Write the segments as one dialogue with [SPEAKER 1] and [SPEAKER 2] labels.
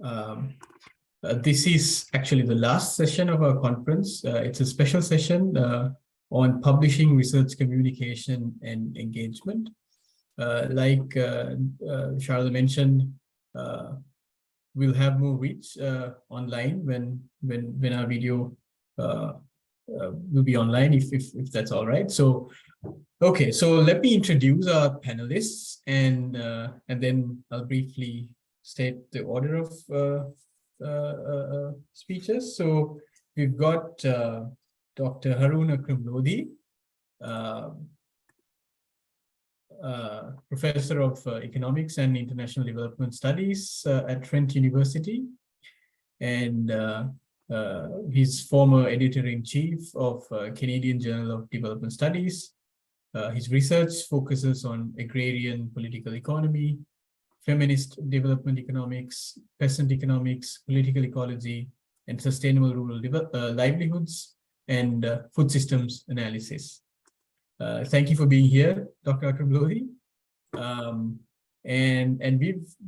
[SPEAKER 1] Um, this is actually the last session of our conference. It's a special session on publishing, research, communication, and engagement. Like Sharada mentioned, we'll have more reach online when our video will be online, if that's all right. So, okay, so let me introduce our panelists, and then I'll briefly state the order of speeches. So we've got Dr. Haroon Akram-Lodhi, Professor of Economics and International Development Studies at Trent University, and he's former Editor-in-Chief of Canadian Journal of Development Studies. His research focuses on agrarian political economy, feminist development economics, peasant economics, political ecology, and sustainable rural livelihoods, and food systems analysis. Thank you for being here, Dr. Akram-Lodhi. And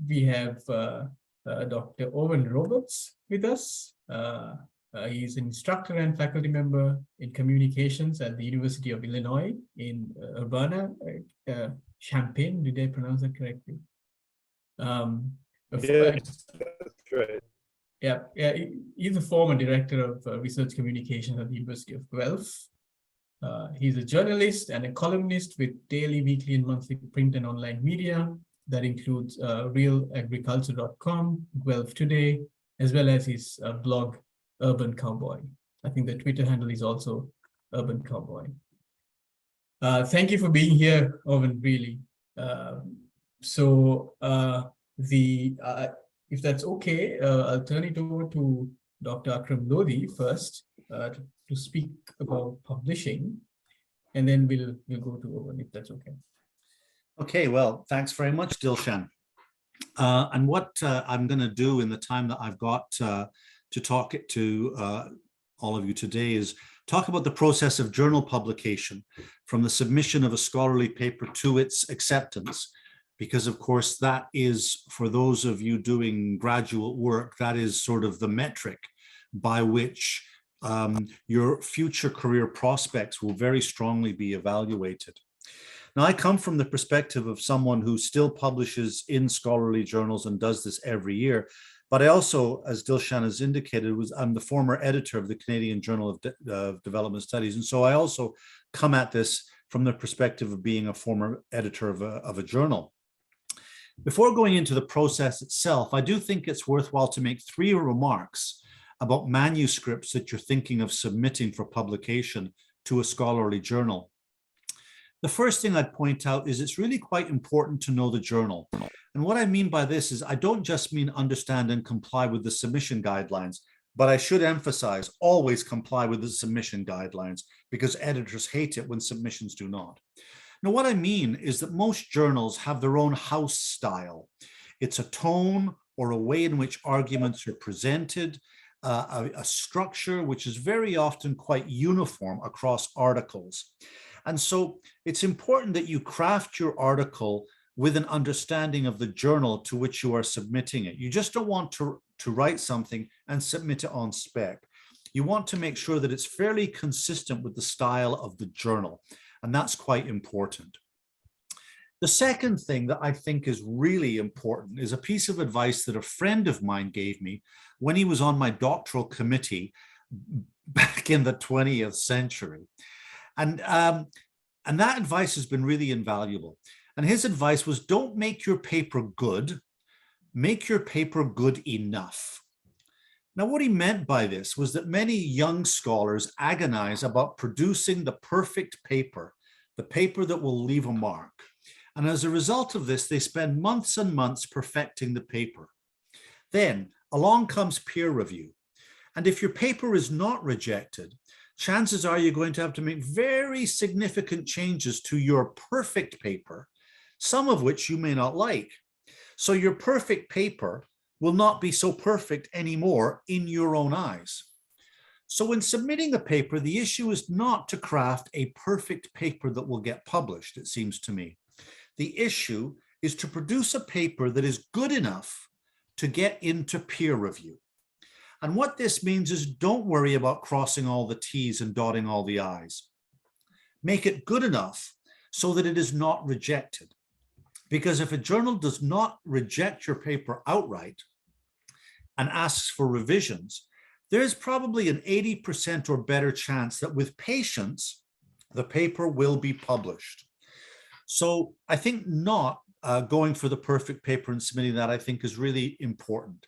[SPEAKER 1] we have Dr. Owen Roberts with us. He's an instructor and faculty member in communications at the University of Illinois in Urbana-Champaign. Did I pronounce that correctly?
[SPEAKER 2] Yes, that's right.
[SPEAKER 1] Yeah, he's a former director of research communications at the University of Guelph. He's a journalist and a columnist with daily, weekly, and monthly print and online media. That includes realagriculture.com, Guelph Today, as well as his blog, Urban Cowboy. I think the Twitter handle is also Urban Cowboy. Thank you for being here, Owen, really. If that's okay, I'll turn it over to Dr. Akram-Lodhi first to speak about publishing, and then we'll go to Owen, if that's okay.
[SPEAKER 3] Okay, well, thanks very much, Dilshan. And what I'm going to do in the time that I've got to talk to all of you today is talk about the process of journal publication, from the submission of a scholarly paper to its acceptance, because of course that is, for those of you doing graduate work, that is sort of the metric by which your future career prospects will very strongly be evaluated. Now, I come from the perspective of someone who still publishes in scholarly journals and does this every year. But I also, as Dilshan has indicated, I'm the former editor of the Canadian Journal of Development Studies. And so I also come at this from the perspective of being a former editor of a journal. Before going into the process itself, I do think it's worthwhile to make 3 remarks about manuscripts that you're thinking of submitting for publication to a scholarly journal. The first thing I'd point out is it's really quite important to know the journal. And what I mean by this is I don't just mean understand and comply with the submission guidelines, but I should emphasize always comply with the submission guidelines, because editors hate it when submissions do not. Now, what I mean is that most journals have their own house style. It's a tone or a way in which arguments are presented, a structure which is very often quite uniform across articles. And so it's important that you craft your article with an understanding of the journal to which you are submitting it. You just don't want to write something and submit it on spec. You want to make sure that it's fairly consistent with the style of the journal, and that's quite important. The second thing that I think is really important is a piece of advice that a friend of mine gave me when he was on my doctoral committee back in the 20th century. And that advice has been really invaluable. And his advice was, don't make your paper good, make your paper good enough. Now, what he meant by this was that many young scholars agonize about producing the perfect paper, the paper that will leave a mark. And as a result of this, they spend months and months perfecting the paper. Then along comes peer review. And if your paper is not rejected, chances are you're going to have to make very significant changes to your perfect paper, some of which you may not like. So your perfect paper will not be so perfect anymore in your own eyes. So when submitting a paper, the issue is not to craft a perfect paper that will get published, it seems to me. The issue is to produce a paper that is good enough, to get into peer review. And what this means is don't worry about crossing all the T's and dotting all the I's. Make it good enough so that it is not rejected. Because if a journal does not reject your paper outright and asks for revisions, there's probably an 80% or better chance that with patience, the paper will be published. So I think not going for the perfect paper and submitting that, I think, is really important.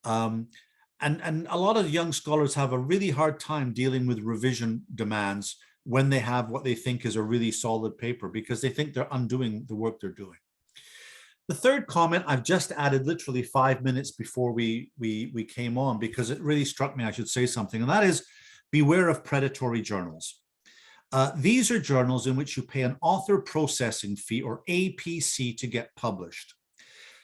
[SPEAKER 3] And a lot of young scholars have a really hard time dealing with revision demands when they have what they think is a really solid paper, because they think they're undoing the work they're doing. The third comment I've just added literally 5 minutes before we came on, because it really struck me I should say something, and that is beware of predatory journals. These are journals in which you pay an author processing fee, or APC, to get published.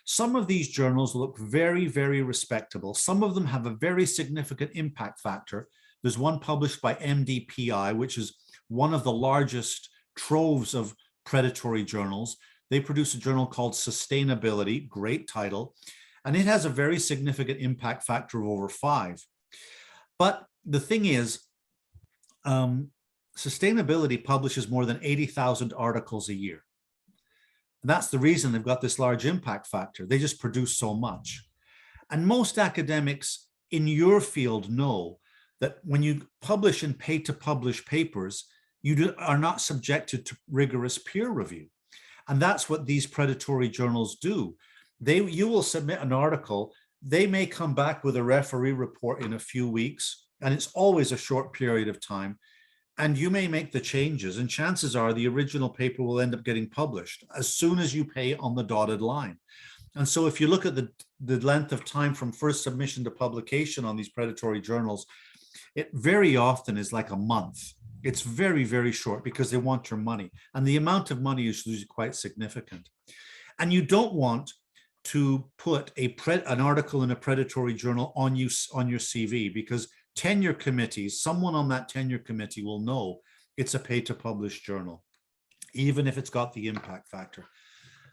[SPEAKER 3] Some of these journals look very, very respectable. Some of them have a very significant impact factor. There's one published by MDPI, which is one of the largest troves of predatory journals. They produce a journal called Sustainability, great title, and it has a very significant impact factor of over 5. But the thing is, Sustainability publishes more than 80,000 articles a year. And that's the reason they've got this large impact factor. They just produce so much. And most academics in your field know that when you publish and pay to publish papers, you are not subjected to rigorous peer review. And that's what these predatory journals do. You will submit an article, they may come back with a referee report in a few weeks, and it's always a short period of time, and you may make the changes, and chances are the original paper will end up getting published as soon as you pay on the dotted line. And so if you look at the length of time from first submission to publication on these predatory journals, it very often is like a month. It's very, very short because they want your money. And the amount of money is usually quite significant. And you don't want to put an article in a predatory journal on your CV, because tenure committees, someone on that tenure committee will know it's a pay-to-publish journal, even if it's got the impact factor.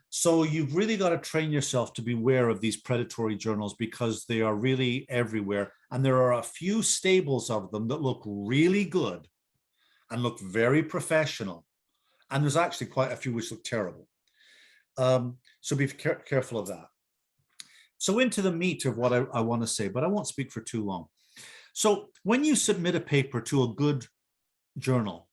[SPEAKER 3] So you've really got to train yourself to beware of these predatory journals, because they are really everywhere. And there are a few stables of them that look really good and look very professional. And there's actually quite a few which look terrible. So be careful of that. So into the meat of what I want to say, but I won't speak for too long. So when you submit a paper to a good journal,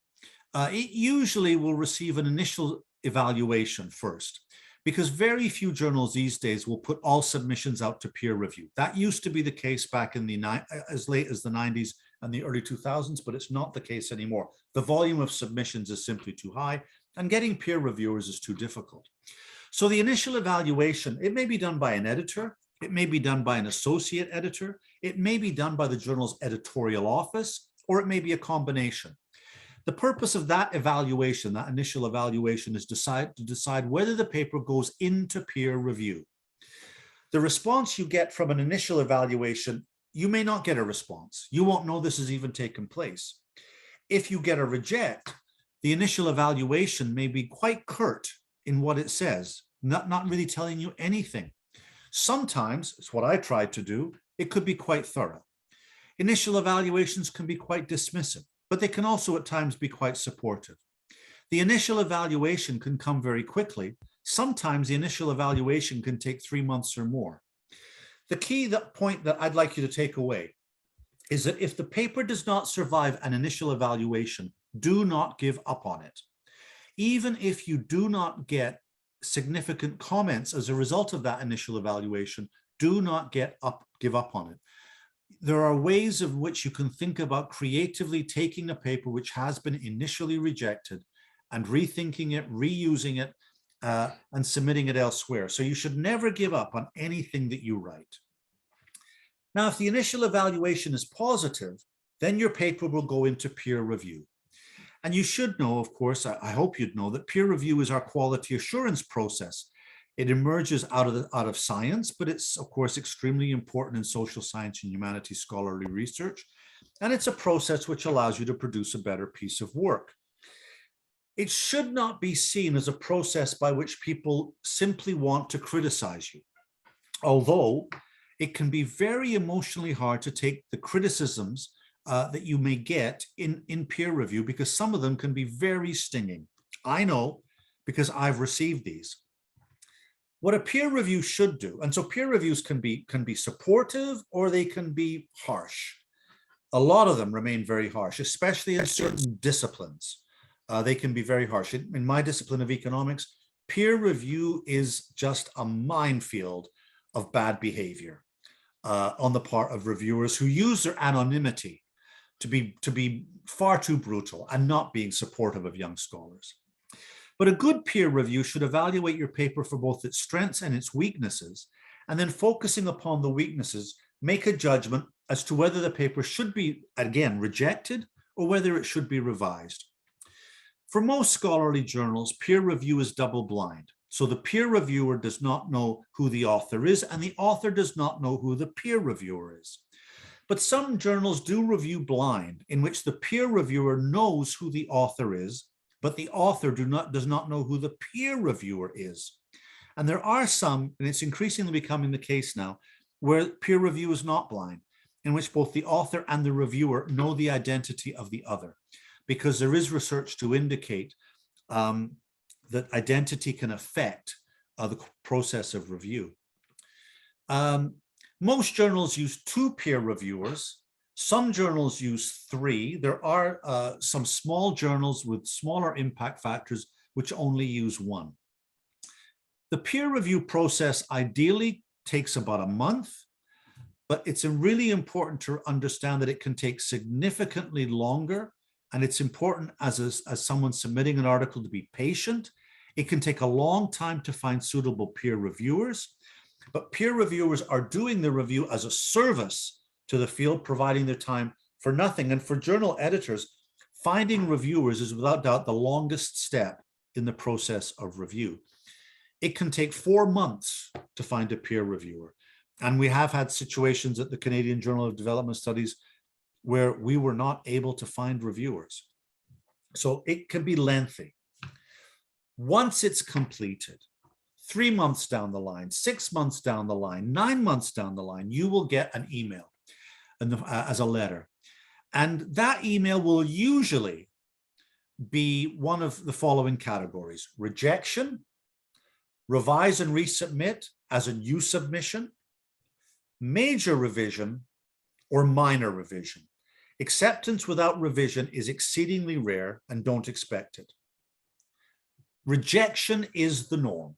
[SPEAKER 3] it usually will receive an initial evaluation first, because very few journals these days will put all submissions out to peer review. That used to be the case back in as late as the 90s and the early 2000s, but it's not the case anymore. The volume of submissions is simply too high, and getting peer reviewers is too difficult. So the initial evaluation, it may be done by an editor, it may be done by an associate editor, it may be done by the journal's editorial office, or it may be a combination. The purpose of that evaluation, that initial evaluation, is to decide whether the paper goes into peer review. The response you get from an initial evaluation, you may not get a response. You won't know this has even taken place. If you get a reject, the initial evaluation may be quite curt in what it says, not really telling you anything. Sometimes, it's what I tried to do, it could be quite thorough. Initial evaluations can be quite dismissive, but they can also at times be quite supportive. The initial evaluation can come very quickly. Sometimes the initial evaluation can take 3 months or more. The key point that I'd like you to take away is that if the paper does not survive an initial evaluation, do not give up on it. Even if you do not get significant comments as a result of that initial evaluation, do not give up on it. There are ways of which you can think about creatively taking a paper which has been initially rejected and rethinking it, reusing it, and submitting it elsewhere. So you should never give up on anything that you write. Now, if the initial evaluation is positive, then your paper will go into peer review. And you should know, of course, I hope you'd know, that peer review is our quality assurance process. It emerges out of science, but it's, of course, extremely important in social science and humanities scholarly research. And it's a process which allows you to produce a better piece of work. It should not be seen as a process by which people simply want to criticize you. Although it can be very emotionally hard to take the criticisms that you may get in peer review, because some of them can be very stinging. I know, because I've received these. What a peer review should do, and so peer reviews can be supportive or they can be harsh. A lot of them remain very harsh, especially in certain disciplines. They can be very harsh. In my discipline of economics, peer review is just a minefield of bad behavior on the part of reviewers who use their anonymity to be far too brutal and not being supportive of young scholars. But a good peer review should evaluate your paper for both its strengths and its weaknesses, and then focusing upon the weaknesses, make a judgment as to whether the paper should be, again, rejected or whether it should be revised. For most scholarly journals, peer review is double-blind. So the peer reviewer does not know who the author is, and the author does not know who the peer reviewer is. But some journals do review blind, in which the peer reviewer knows who the author is, but the author does not know who the peer reviewer is. And there are some, and it's increasingly becoming the case now, where peer review is not blind, in which both the author and the reviewer know the identity of the other, because there is research to indicate that identity can affect the process of review. Most journals use 2 peer reviewers. Some journals use 3. There are some small journals with smaller impact factors which only use 1. The peer review process ideally takes about a month, but it's really important to understand that it can take significantly longer, and it's important as someone submitting an article to be patient. It can take a long time to find suitable peer reviewers, but peer reviewers are doing the review as a service to the field, providing their time for nothing. And for journal editors, finding reviewers is without doubt the longest step in the process of review. It can take 4 months to find a peer reviewer. And we have had situations at the Canadian Journal of Development Studies where we were not able to find reviewers. So it can be lengthy. Once it's completed, 3 months down the line, 6 months down the line, 9 months down the line, you will get an email as a letter. And that email will usually be one of the following categories: rejection, revise and resubmit as a new submission, major revision, or minor revision. Acceptance without revision is exceedingly rare, and don't expect it. Rejection is the norm.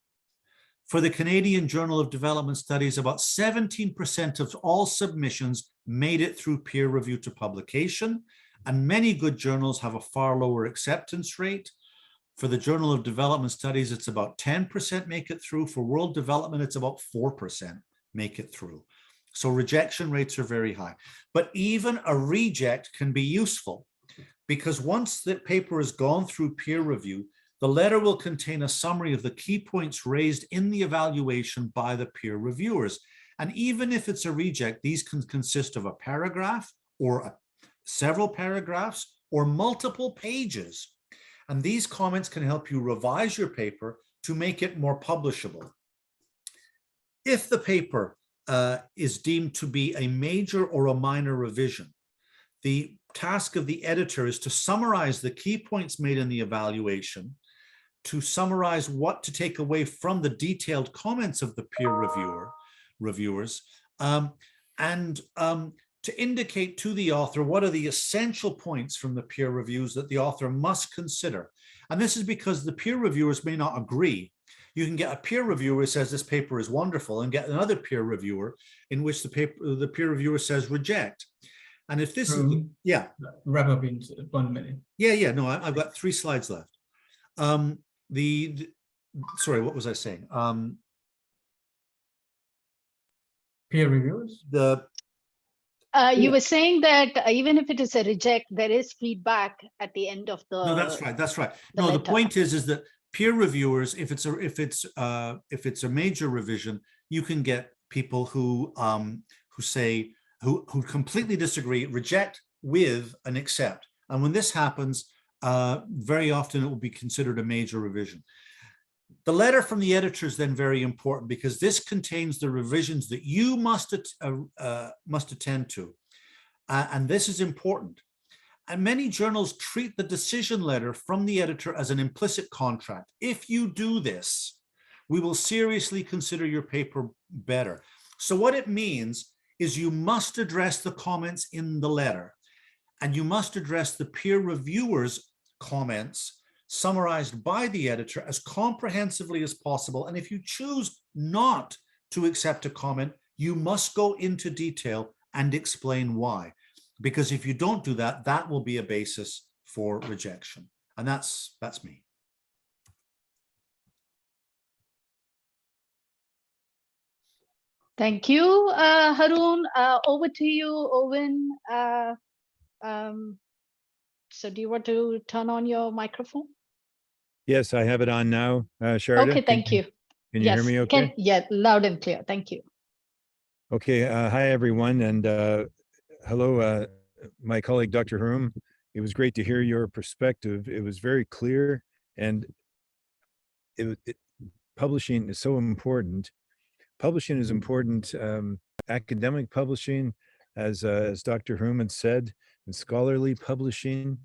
[SPEAKER 3] For the Canadian Journal of Development Studies, about 17% of all submissions made it through peer review to publication, and many good journals have a far lower acceptance rate. For the Journal of Development Studies, it's about 10% make it through. For World Development, it's about 4% make it through. So rejection rates are very high. But even a reject can be useful, because once the paper has gone through peer review, the letter will contain a summary of the key points raised in the evaluation by the peer reviewers. And even if it's a reject, these can consist of a paragraph or several paragraphs or multiple pages. And these comments can help you revise your paper to make it more publishable. If the paper is deemed to be a major or a minor revision, the task of the editor is to summarize the key points made in the evaluation, to summarize what to take away from the detailed comments of the peer reviewers, and to indicate to the author what are the essential points from the peer reviews that the author must consider. And this is because the peer reviewers may not agree. You can get a peer reviewer who says this paper is wonderful, and get another peer reviewer in which the peer reviewer says reject. And if this is, yeah.
[SPEAKER 1] Wrap up in 1 minute.
[SPEAKER 3] Yeah, no, I've got 3 slides left. Sorry, what was I saying?
[SPEAKER 1] Peer reviewers?
[SPEAKER 4] You were saying that even if it is a reject, there is feedback at the end of the.
[SPEAKER 3] No, that's right. No, the point is that peer reviewers, if it's a major revision, you can get people who completely disagree, reject with an accept. And when this happens, very often it will be considered a major revision. The letter from the editor is then very important because this contains the revisions that you must attend to. And this is important. And many journals treat the decision letter from the editor as an implicit contract. If you do this, we will seriously consider your paper better. So what it means is you must address the comments in the letter, and you must address the peer reviewers' comments summarized by the editor as comprehensively as possible. And if you choose not to accept a comment, you must go into detail and explain why. Because if you don't do that, that will be a basis for rejection. And that's me.
[SPEAKER 4] Thank you, Haroon. Over to you, Owen. So do you want to turn on your microphone?
[SPEAKER 2] Yes, I have it on now, Sharda.
[SPEAKER 4] Okay, thank you.
[SPEAKER 2] Can you hear me okay?
[SPEAKER 4] Yeah, loud and clear. Thank you.
[SPEAKER 2] Okay, hi everyone, and hello, my colleague, Dr. Haroon. It was great to hear your perspective. It was very clear, and publishing is so important. Publishing is important. Academic publishing, as Dr. Haroon had said, and scholarly publishing.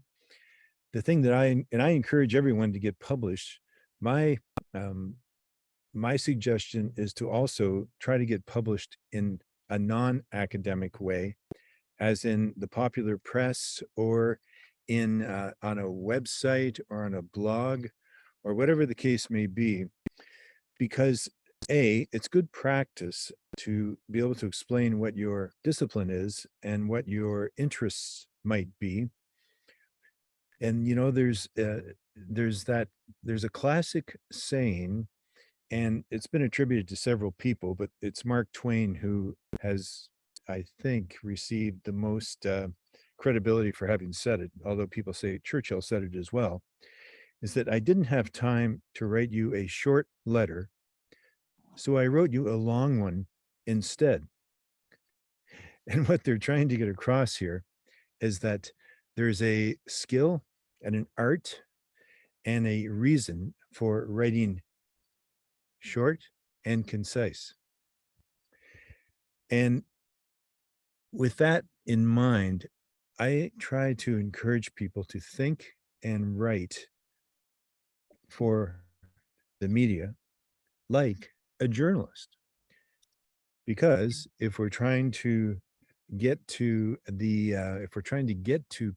[SPEAKER 2] The thing that I encourage everyone to get published. My suggestion is to also try to get published in a non-academic way, as in the popular press or in on a website or on a blog or whatever the case may be, because it's good practice to be able to explain what your discipline is and what your interests might be. And you know, there's a classic saying, and it's been attributed to several people, but it's Mark Twain who has, I think, received the most credibility for having said it, although people say Churchill said it as well, is that I didn't have time to write you a short letter, so I wrote you a long one instead. And what they're trying to get across here is that there's a skill and an art and a reason for writing short and concise. And with that in mind, I try to encourage people to think and write for the media like a journalist. Because if we're trying to get to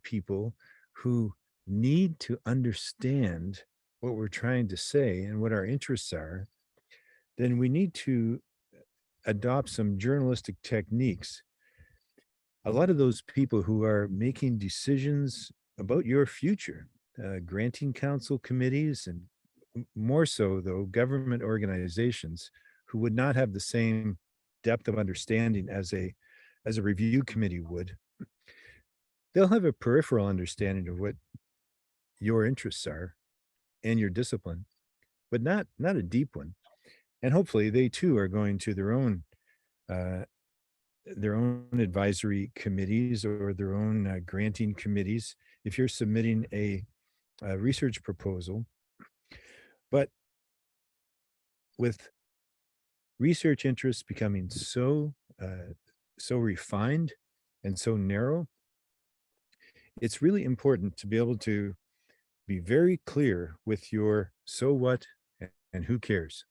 [SPEAKER 2] people who need to understand what we're trying to say and what our interests are, then we need to adopt some journalistic techniques. A lot of those people who are making decisions about your future, granting council committees, and more so though, government organizations who would not have the same depth of understanding as a review committee would, they'll have a peripheral understanding of what your interests are and your discipline, but not a deep one. And hopefully they too are going to their own advisory committees or their own granting committees if you're submitting a research proposal. But with research interests becoming so refined and so narrow, it's really important to be able to be very clear with your so what and who cares.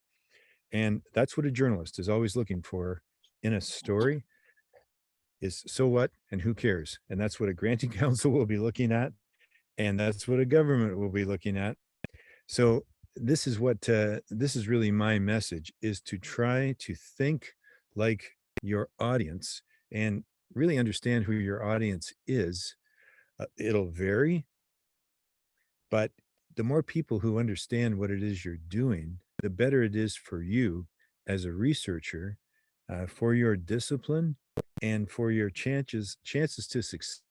[SPEAKER 2] And that's what a journalist is always looking for in a story, is so what and who cares. And that's what a granting council will be looking at. And that's what a government will be looking at. So this is what, this is really my message, is to try to think like your audience and really understand who your audience is. It'll vary, but the more people who understand what it is you're doing, the better it is for you as a researcher, for your discipline, and for your chances to succeed.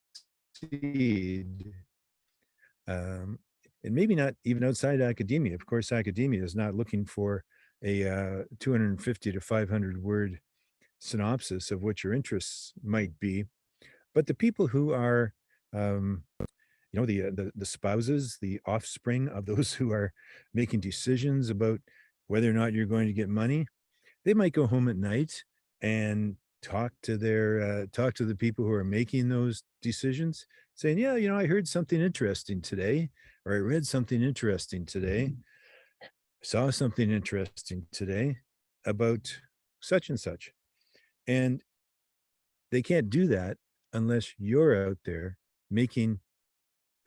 [SPEAKER 2] And maybe not even outside academia. Of course, academia is not looking for a 250 to 500 word synopsis of what your interests might be, but the people who are, you know, the spouses, the offspring of those who are making decisions about whether or not you're going to get money. They might go home at night and talk to the people who are making those decisions, saying, yeah, I heard something interesting today, or I read something interesting today, saw something interesting today about such and such. And they can't do that unless you're out there making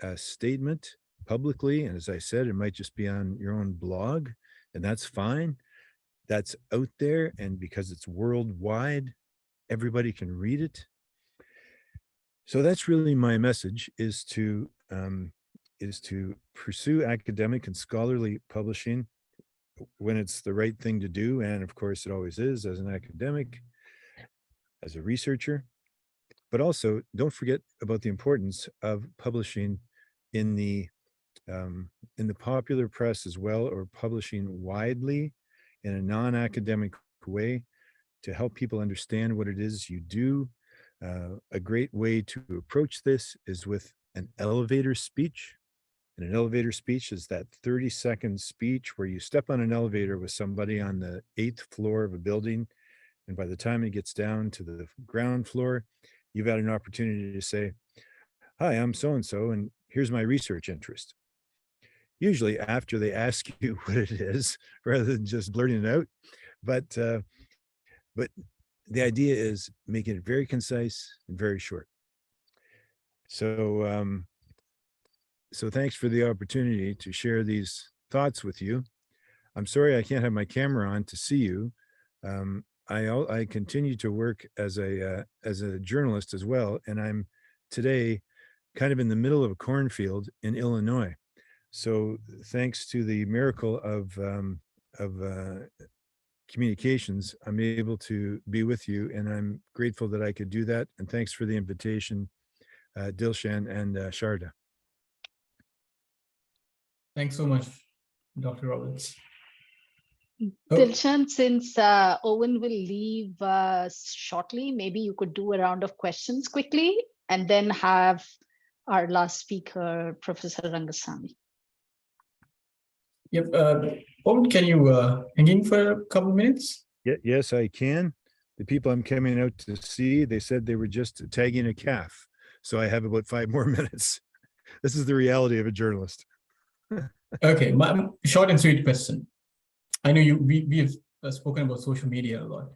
[SPEAKER 2] a statement publicly. And as I said, it might just be on your own blog, and that's fine. That's out there. And because it's worldwide, everybody can read it. So that's really my message, is to pursue academic and scholarly publishing when it's the right thing to do. And of course, it always is, as an academic, as a researcher. But also, don't forget about the importance of publishing in the popular press as well, or publishing widely in a non-academic way to help people understand what it is you do. A great way to approach this is with an elevator speech. And an elevator speech is that 30-second speech where you step on an elevator with somebody on the 8th floor of a building. And by the time it gets down to the ground floor, you've had an opportunity to say, hi, I'm so-and-so, and here's my research interest. Usually after they ask you what it is, rather than just blurting it out. But the idea is making it very concise and very short. So, so thanks for the opportunity to share these thoughts with you. I'm sorry I can't have my camera on to see you. I continue to work as a journalist as well, and I'm today kind of in the middle of a cornfield in Illinois. So thanks to the miracle of communications, I'm able to be with you, and I'm grateful that I could do that. And thanks for the invitation, Dilshan and Sharda.
[SPEAKER 1] Thanks so much, Dr. Roberts.
[SPEAKER 4] Dilshan, since Owen will leave shortly, maybe you could do a round of questions quickly and then have our last speaker, Professor Rengaswamy.
[SPEAKER 1] Yep. Owen, can you hang in for a couple of minutes?
[SPEAKER 2] Yes, I can. The people I'm coming out to see, they said they were just tagging a calf. So I have about 5 more minutes. This is the reality of a journalist.
[SPEAKER 1] Okay, my short and sweet question. I know we have spoken about social media a lot.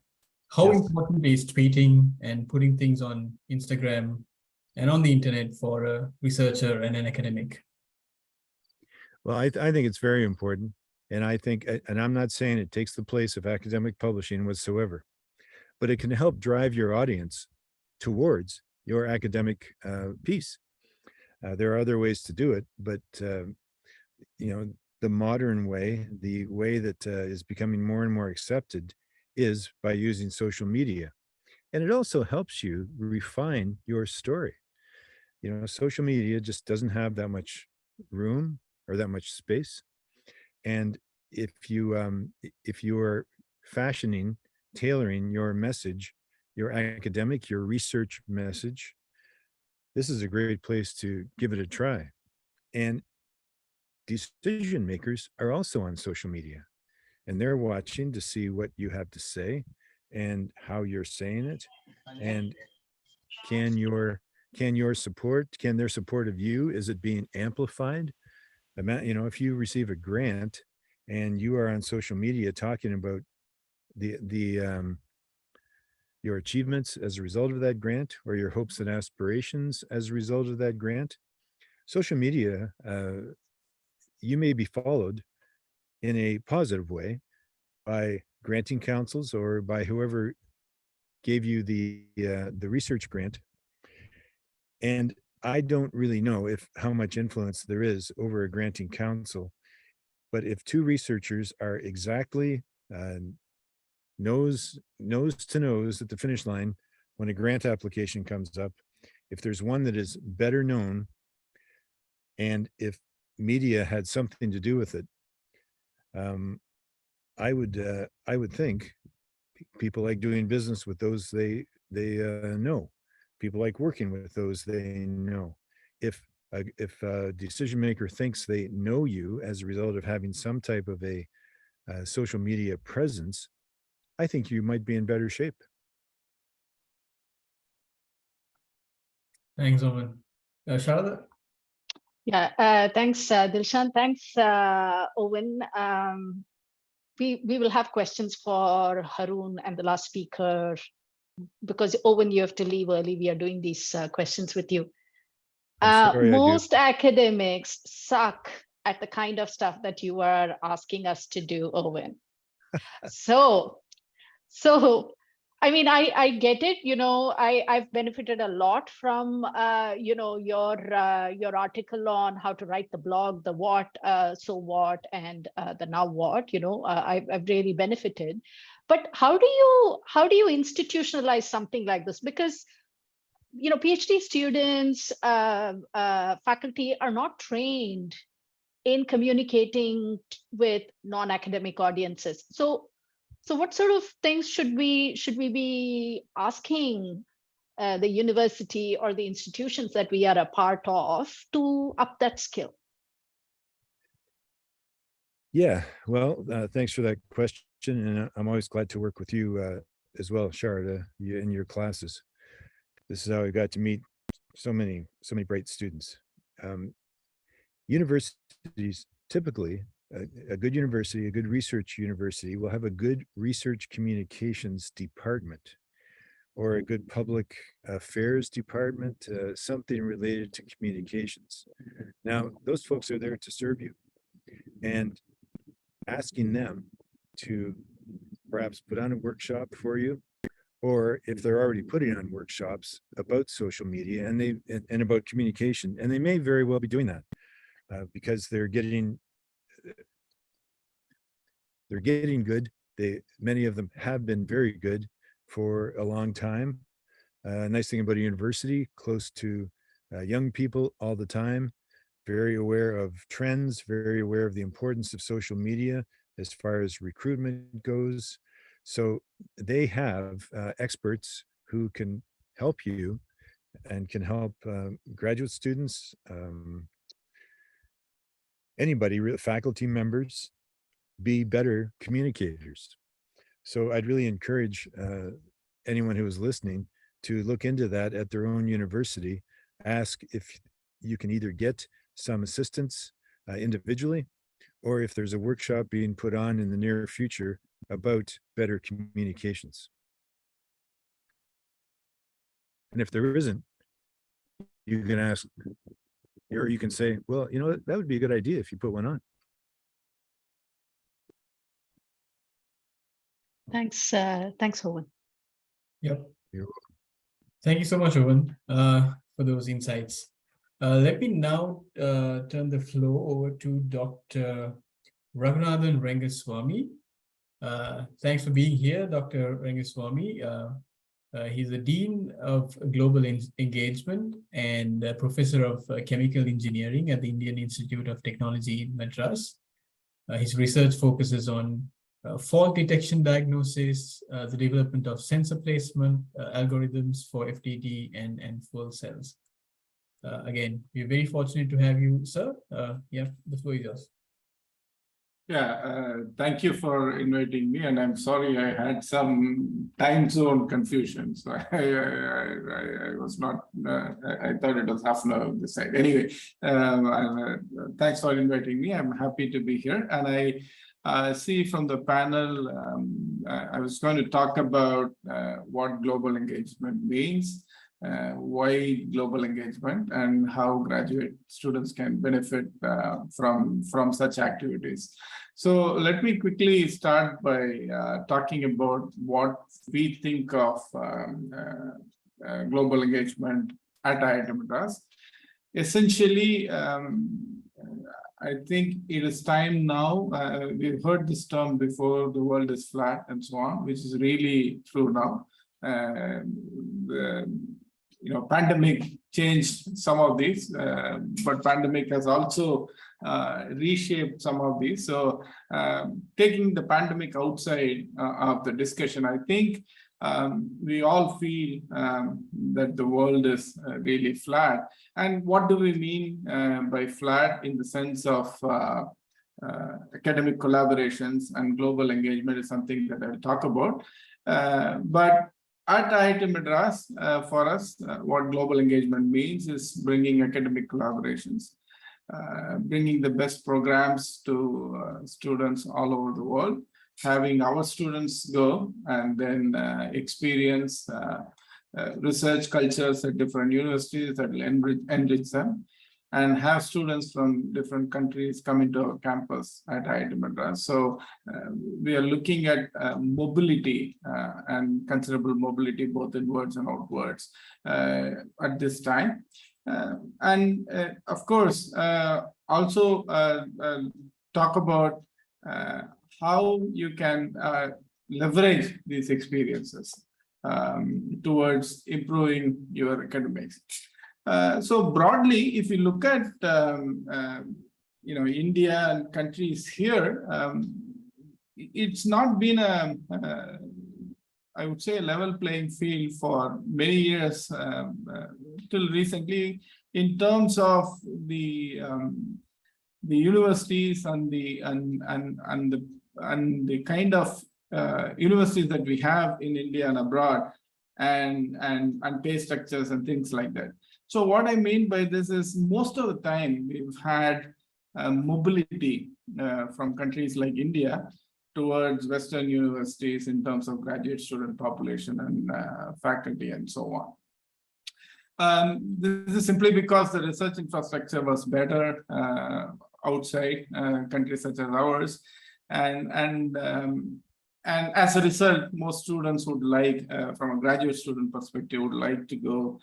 [SPEAKER 1] How
[SPEAKER 2] Yes.
[SPEAKER 1] important is tweeting and putting things on Instagram and on the internet for a researcher and an academic?
[SPEAKER 2] Well, I think it's very important. And I think, and I'm not saying it takes the place of academic publishing whatsoever, but it can help drive your audience towards your academic piece. There are other ways to do it, but the modern way, the way that is becoming more and more accepted, is by using social media. And it also helps you refine your story. Social media just doesn't have that much room or that much space. And if you are tailoring your message, your academic, your research message, this is a great place to give it a try. And decision makers are also on social media, and they're watching to see what you have to say and how you're saying it. And can their support of you, is it being amplified? If you receive a grant and you are on social media talking about your achievements as a result of that grant, or your hopes and aspirations as a result of that grant, social media, you may be followed in a positive way by granting councils or by whoever gave you the research grant. And I don't really know how much influence there is over a granting council, but if 2 researchers are exactly nose to nose at the finish line when a grant application comes up, if there's one that is better known, and if media had something to do with it, I would think people like doing business with those they know. People like working with those they know. If a decision maker thinks they know you as a result of having some type of a social media presence, I think you might be in better shape.
[SPEAKER 1] Thanks, Owen. Sharada?
[SPEAKER 4] Yeah, thanks, Dilshan. Thanks, Owen. We will have questions for Haroon and the last speaker, because Owen, you have to leave early. We are doing these questions with you. Most academics suck at the kind of stuff that you are asking us to do, Owen. So I mean, I get it. You know, I've benefited a lot from your article on how to write the blog, the what, so what, and the now what. You know, I've really benefited. But how do you institutionalize something like this? Because PhD students, faculty are not trained in communicating with non-academic audiences. So what sort of things should we be asking the university or the institutions that we are a part of to up that skill?
[SPEAKER 2] Yeah, well, thanks for that question, and I'm always glad to work with you as well, Sharada, in your classes. This is how I got to meet so many bright students. Universities typically, a good university, a good research university will have a good research communications department or a good public affairs department, something related to communications. Now, those folks are there to serve you, and asking them to perhaps put on a workshop for you, or if they're already putting on workshops about social media and about communication, and they may very well be doing that because they're getting good. Many of them have been very good for a long time. Nice thing about a university, close to young people all the time, very aware of trends, very aware of the importance of social media as far as recruitment goes. So they have experts who can help you and can help graduate students, anybody, faculty members, be better communicators. So I'd really encourage anyone who is listening to look into that at their own university. Ask if you can either get some assistance individually, or if there's a workshop being put on in the near future about better communications. And if there isn't, you can ask, or you can say, well, that would be a good idea if you put one on.
[SPEAKER 4] Thanks, Owen.
[SPEAKER 1] Yep.
[SPEAKER 2] You're welcome.
[SPEAKER 1] Thank you so much, Owen, for those insights. Let me now turn the floor over to Dr. Raghunathan Rengaswamy. Thanks for being here, Dr. Rengaswamy. He's the Dean of Global Engagement and Professor of Chemical Engineering at the Indian Institute of Technology in Madras. His research focuses on fault detection diagnosis, the development of sensor placement, algorithms for FTD and fuel cells. Again, we're very fortunate to have you, sir. Yeah, the floor is yours.
[SPEAKER 5] Yeah, thank you for inviting me, and I'm sorry I had some time zone confusion. So I was not, I thought it was half an hour on this side. Anyway, thanks for inviting me. I'm happy to be here. And I see from the panel, I was going to talk about what global engagement means, why global engagement, and how graduate students can benefit from such activities. So let me quickly start by talking about what we think of global engagement at IIT Madras. Essentially, I think it is time now. We've heard this term before, the world is flat and so on, which is really true now. Pandemic changed some of these, but pandemic has also reshaped some of these. So taking the pandemic outside of the discussion, I think we all feel that the world is really flat. And what do we mean by flat in the sense of academic collaborations and global engagement is something that I'll talk about. But at IIT Madras, for us, what global engagement means is bringing academic collaborations, bringing the best programs to students all over the world, having our students go and then experience research cultures at different universities that will enrich them, and have students from different countries come into our campus at IIT Madras. So we are looking at mobility and considerable mobility both inwards and outwards at this time. And of course, also talk about how you can leverage these experiences towards improving your academics. So broadly, if you look at India and countries here, it's not been I would say, a level playing field for many years till recently, in terms of the universities and the kind of universities that we have in India and abroad, and pay structures and things like that. So what I mean by this is, most of the time we've had mobility from countries like India towards Western universities in terms of graduate student population and faculty and so on. This is simply because the research infrastructure was better outside countries such as ours, and as a result, most students would like, from a graduate student perspective, would like to go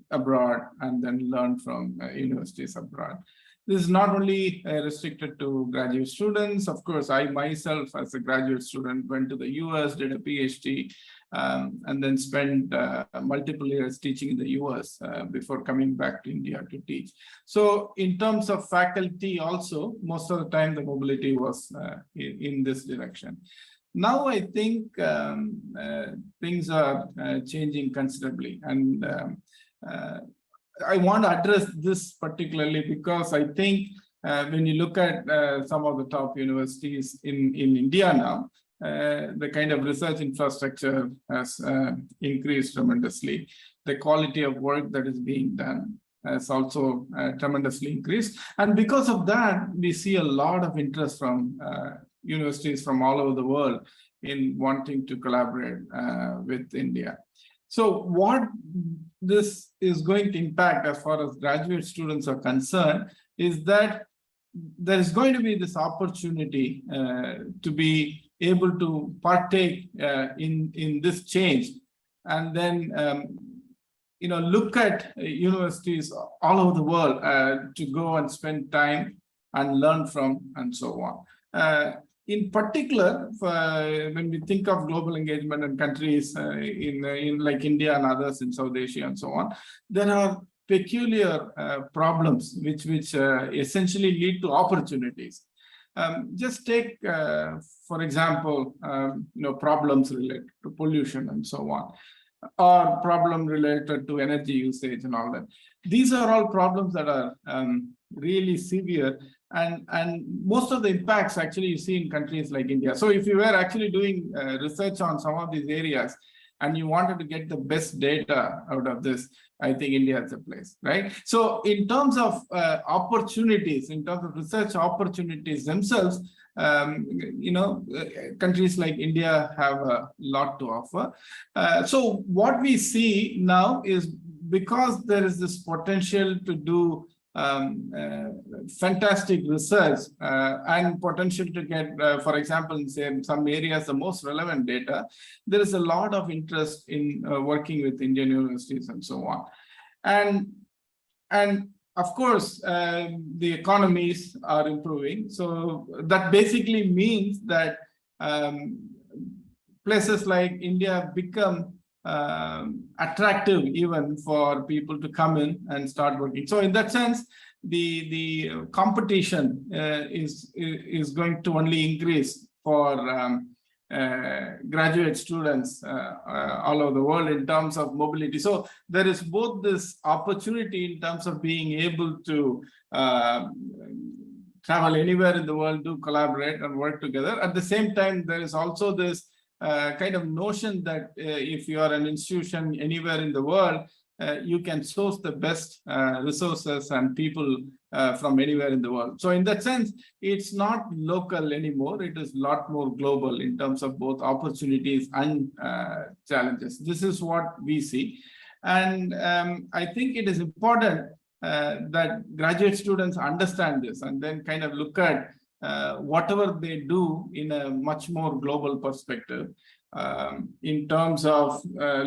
[SPEAKER 5] abroad and then learn from universities abroad. This is not only restricted to graduate students. Of course, I myself, as a graduate student, went to the US, did a PhD, and then spent multiple years teaching in the US before coming back to India to teach. So in terms of faculty also, most of the time the mobility was in this direction. Now I think things are changing considerably, and I want to address this particularly because I think when you look at some of the top universities in India now, the kind of research infrastructure has increased tremendously. The quality of work that is being done has also tremendously increased. And because of that, we see a lot of interest from universities from all over the world in wanting to collaborate with India. So what this is going to impact as far as graduate students are concerned is that there is going to be this opportunity to be able to partake in this change, and then look at universities all over the world to go and spend time and learn from and so on. In particular, when we think of global engagement in countries in like India and others in South Asia and so on, there are peculiar problems which essentially lead to opportunities. Just take, for example, problems related to pollution and so on, or problem related to energy usage and all that. These are all problems that are really severe, and most of the impacts actually you see in countries like India. So if you were actually doing research on some of these areas and you wanted to get the best data out of this, I think India is a place, right? So in terms of opportunities, in terms of research opportunities themselves, countries like India have a lot to offer. So what we see now is, because there is this potential to do fantastic research and potential to get, for example, in some areas, the most relevant data, there is a lot of interest in working with Indian universities and so on. And of course, the economies are improving. So that basically means that places like India become attractive even for people to come in and start working. So in that sense, the competition is going to only increase for graduate students all over the world in terms of mobility. So there is both this opportunity in terms of being able to travel anywhere in the world, do collaborate and work together. At the same time, there is also this kind of notion that if you are an institution anywhere in the world, you can source the best resources and people from anywhere in the world. So in that sense, it's not local anymore. It is a lot more global in terms of both opportunities and challenges. This is what we see. And I think it is important that graduate students understand this and then kind of look at whatever they do in a much more global perspective. In terms of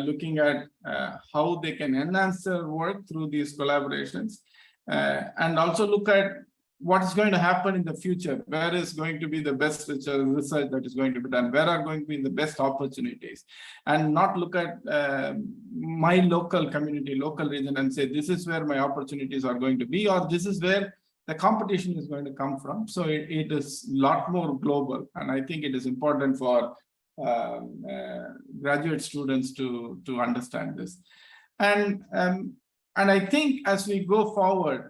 [SPEAKER 5] looking at how they can enhance their work through these collaborations, and also look at what is going to happen in the future. Where is going to be the best research that is going to be done? Where are going to be the best opportunities? And not look at my local community, local region and say, this is where my opportunities are going to be, or this is where the competition is going to come from. So it is a lot more global. And I think it is important for graduate students to understand this. And I think as we go forward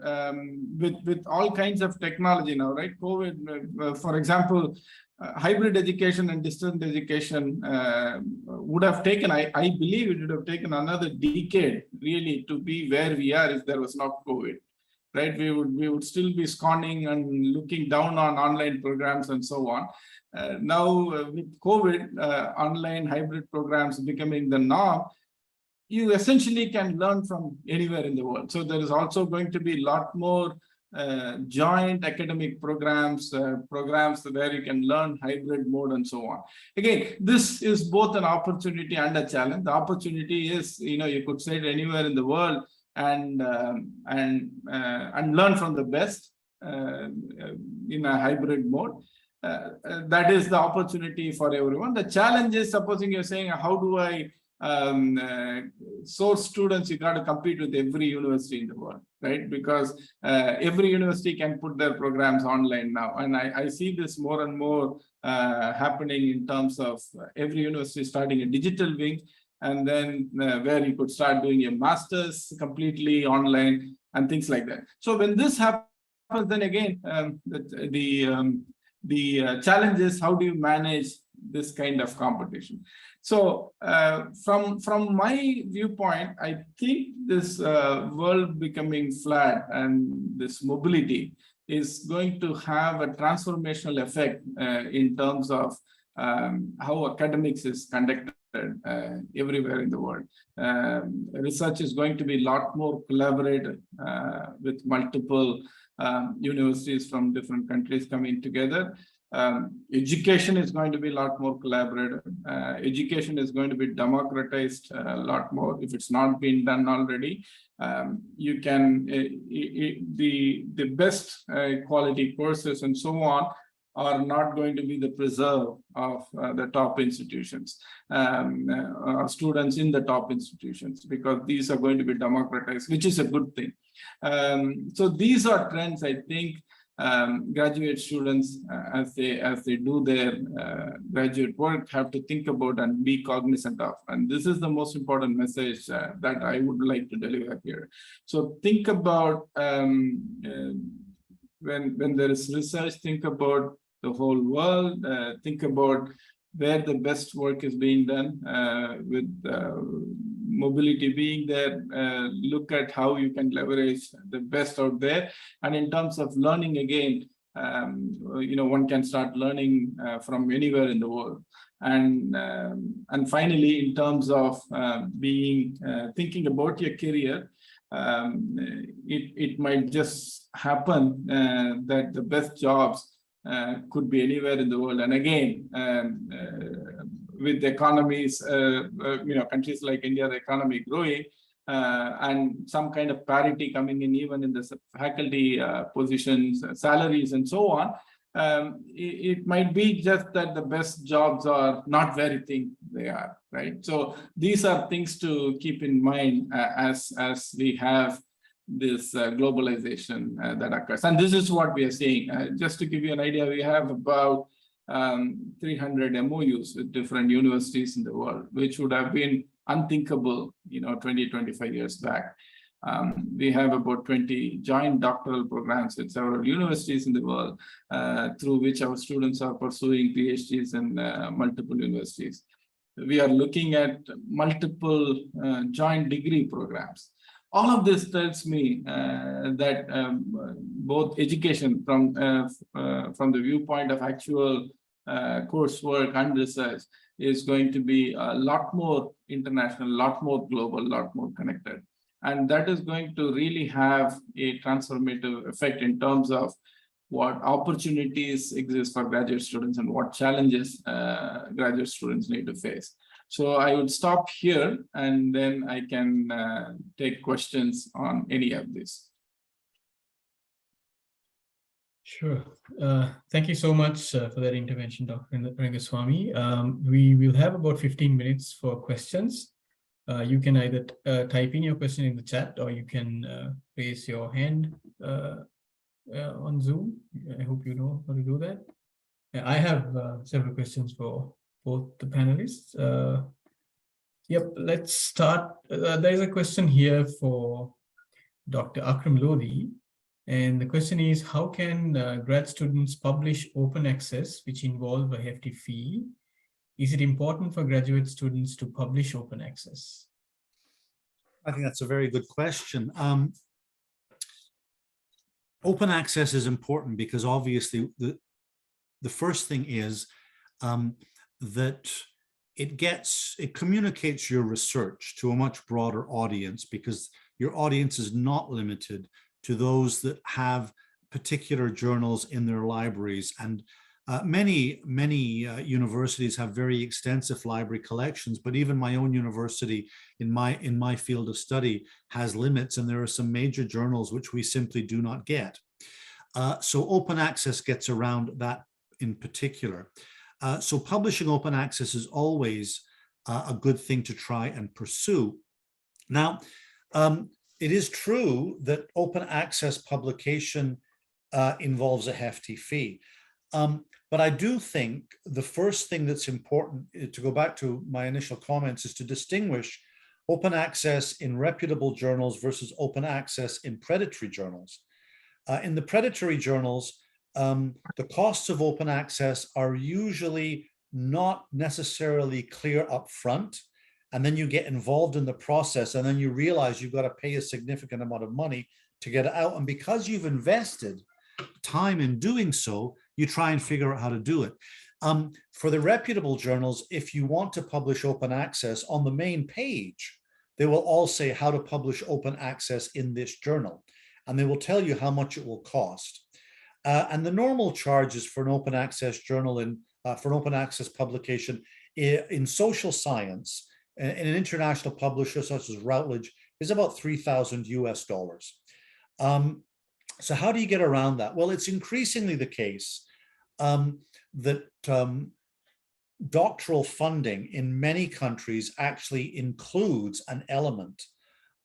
[SPEAKER 5] with all kinds of technology now, right? COVID, for example, hybrid education and distance education would have taken, I believe it would have taken another decade really to be where we are if there was not COVID, right? We would still be scorning and looking down on online programs and so on. Now with COVID, online hybrid programs becoming the norm, you essentially can learn from anywhere in the world. So there is also going to be a lot more joint academic programs, programs where you can learn hybrid mode and so on. Again, this is both an opportunity and a challenge. The opportunity is, you could say it anywhere in the world and learn from the best in a hybrid mode. That is the opportunity for everyone. The challenge is, supposing you're saying, how do I source students? You got to compete with every university in the world, right? Because every university can put their programs online now. And I see this more and more happening in terms of every university starting a digital wing, and then where you could start doing your master's completely online and things like that. So when this happens, then again, the challenge is, how do you manage this kind of competition? So from my viewpoint, I think this world becoming flat and this mobility is going to have a transformational effect in terms of how academics is conducted everywhere in the world. Research is going to be a lot more collaborative with multiple universities from different countries coming together. Education is going to be a lot more collaborative. Education is going to be democratized a lot more. If it's not been done already, you can, the best quality courses and so on are not going to be the preserve of the top institutions, students in the top institutions, because these are going to be democratized, which is a good thing. So these are trends, I think, graduate students, as they do their graduate work, have to think about and be cognizant of. And this is the most important message that I would like to deliver here. So think about when there is research, think about the whole world, think about where the best work is being done with mobility being there, look at how you can leverage the best out there. And in terms of learning, again, one can start learning from anywhere in the world. And finally, in terms of thinking about your career, it might just happen that the best jobs could be anywhere in the world. And again, with economies, countries like India, the economy growing, and some kind of parity coming in even in the faculty positions, salaries, and so on, it might be just that the best jobs are not where you think they are, right? So these are things to keep in mind as we have this globalization that occurs. And this is what we are seeing. Just to give you an idea, we have about 300 MOUs with different universities in the world, which would have been unthinkable, 20, 25 years back. We have about 20 joint doctoral programs with several universities in the world, through which our students are pursuing PhDs in multiple universities. We are looking at multiple joint degree programs. All of this tells me that both education from the viewpoint of actual coursework and research is going to be a lot more international, a lot more global, a lot more connected. And that is going to really have a transformative effect in terms of what opportunities exist for graduate students and what challenges graduate students need to face. So I would stop here and then I can take questions on any of this.
[SPEAKER 1] Sure. Thank you so much for that intervention, Dr. Rengaswamy. We will have about 15 minutes for questions. You can either type in your question in the chat or you can raise your hand on Zoom. I hope you know how to do that. I have several questions for both the panelists. Yep, let's start. There is a question here for Dr. Akram-Lodhi. And the question is, how can grad students publish open access, which involve a hefty fee? Is it important for graduate students to publish open access?
[SPEAKER 3] I think that's a very good question. Open access is important because obviously the first thing is that it communicates your research to a much broader audience, because your audience is not limited to those that have particular journals in their libraries. And many universities have very extensive library collections, but even my own university in my field of study has limits, and there are some major journals which we simply do not get. So open access gets around that in particular. So publishing open access is always a good thing to try and pursue. Now, it is true that open access publication involves a hefty fee. But I do think the first thing that's important, to go back to my initial comments, is to distinguish open access in reputable journals versus open access in predatory journals. In the predatory journals, the costs of open access are usually not necessarily clear up front, and then you get involved in the process and then you realize you've got to pay a significant amount of money to get it out. And because you've invested time in doing so, you try and figure out how to do it. For the reputable journals, if you want to publish open access, on the main page, they will all say how to publish open access in this journal, and they will tell you how much it will cost. And the normal charges for an open access journal for an open access publication in social science, in an international publisher such as Routledge, is about $3,000 US. So how do you get around that? Well, it's increasingly the case that doctoral funding in many countries actually includes an element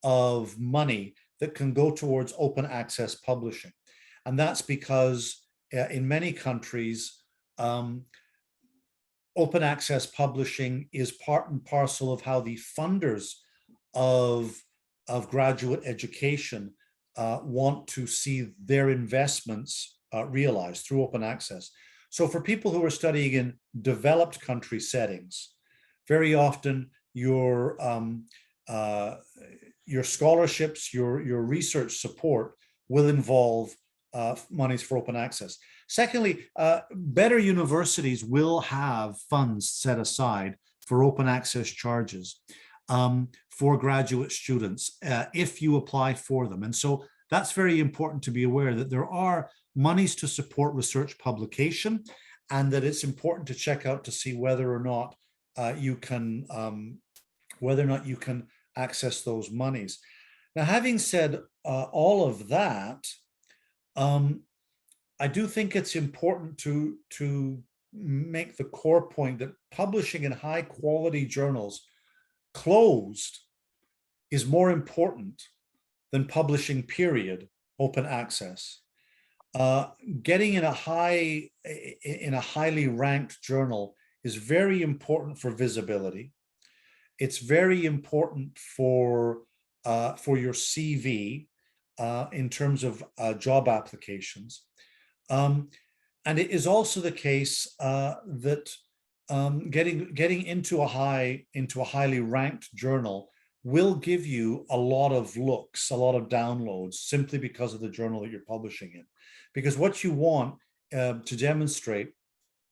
[SPEAKER 3] of money that can go towards open access publishing. And that's because in many countries, open access publishing is part and parcel of how the funders of graduate education want to see their investments realized through open access. So for people who are studying in developed country settings, very often your scholarships, your research support will involve monies for open access. Secondly, better universities will have funds set aside for open access charges for graduate students if you apply for them. And so that's very important to be aware that there are monies to support research publication, and that it's important to check out to see whether or not you can access those monies. Now, having said all of that, I do think it's important to make the core point that publishing in high quality journals closed is more important than publishing period open access. Getting in a highly ranked journal is very important for visibility. It's very important for for your CV in terms of job applications. And it is also the case that getting into a highly ranked journal will give you a lot of looks, a lot of downloads, simply because of the journal that you're publishing in. Because what you want to demonstrate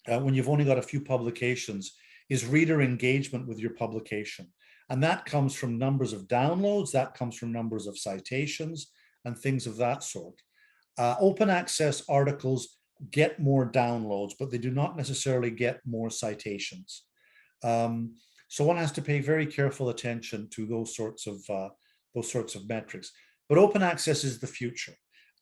[SPEAKER 3] when you've only got a few publications is reader engagement with your publication. And that comes from numbers of downloads, that comes from numbers of citations and things of that sort. Open access articles get more downloads, but they do not necessarily get more citations. So one has to pay very careful attention to those sorts of metrics. But open access is the future.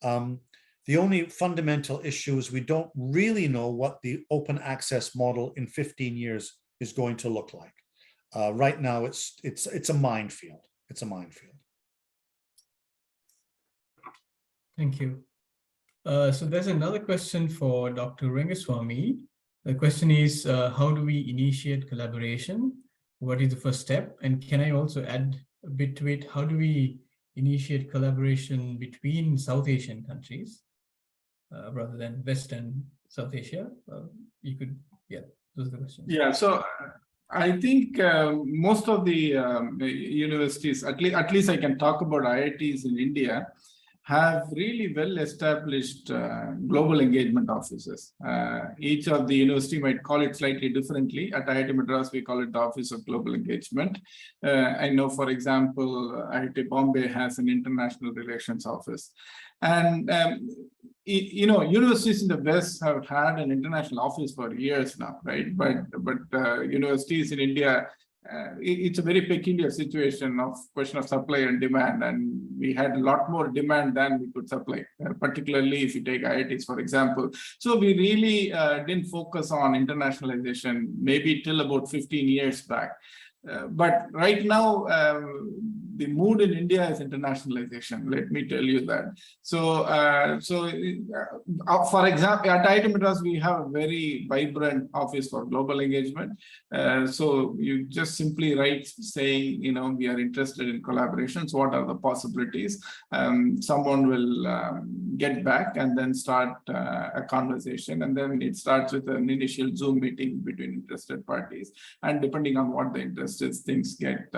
[SPEAKER 3] The only fundamental issue is we don't really know what the open access model in 15 years is going to look like. Right now, it's a minefield. It's a minefield.
[SPEAKER 1] Thank you. So there's another question for Dr. Rengaswamy. The question is, how do we initiate collaboration? What is the first step? And can I also add a bit to it? How do we initiate collaboration between South Asian countries rather than West and South Asia? You could, yeah, those are the questions.
[SPEAKER 5] Yeah, so I think most of the universities, at least I can talk about IITs in India, have really well-established global engagement offices. Each of the university might call it slightly differently. At IIT Madras, we call it the Office of Global Engagement. I know, for example, IIT Bombay has an international relations office. And, you know, universities in the West have had an international office for years now, right? But universities in India, it's a very peculiar situation of question of supply and demand, and we had a lot more demand than we could supply, particularly if you take IITs, for example. So we really didn't focus on internationalization maybe till about 15 years back. But right now, the mood in India is internationalization. Let me tell you that. So, for example, at IIT Madras, we have a very vibrant office for global engagement. So you just simply write saying, you know, we are interested in collaborations. What are the possibilities? Someone will get back and then start a conversation, and then it starts with an initial Zoom meeting between interested parties. And depending on what the interest is, things get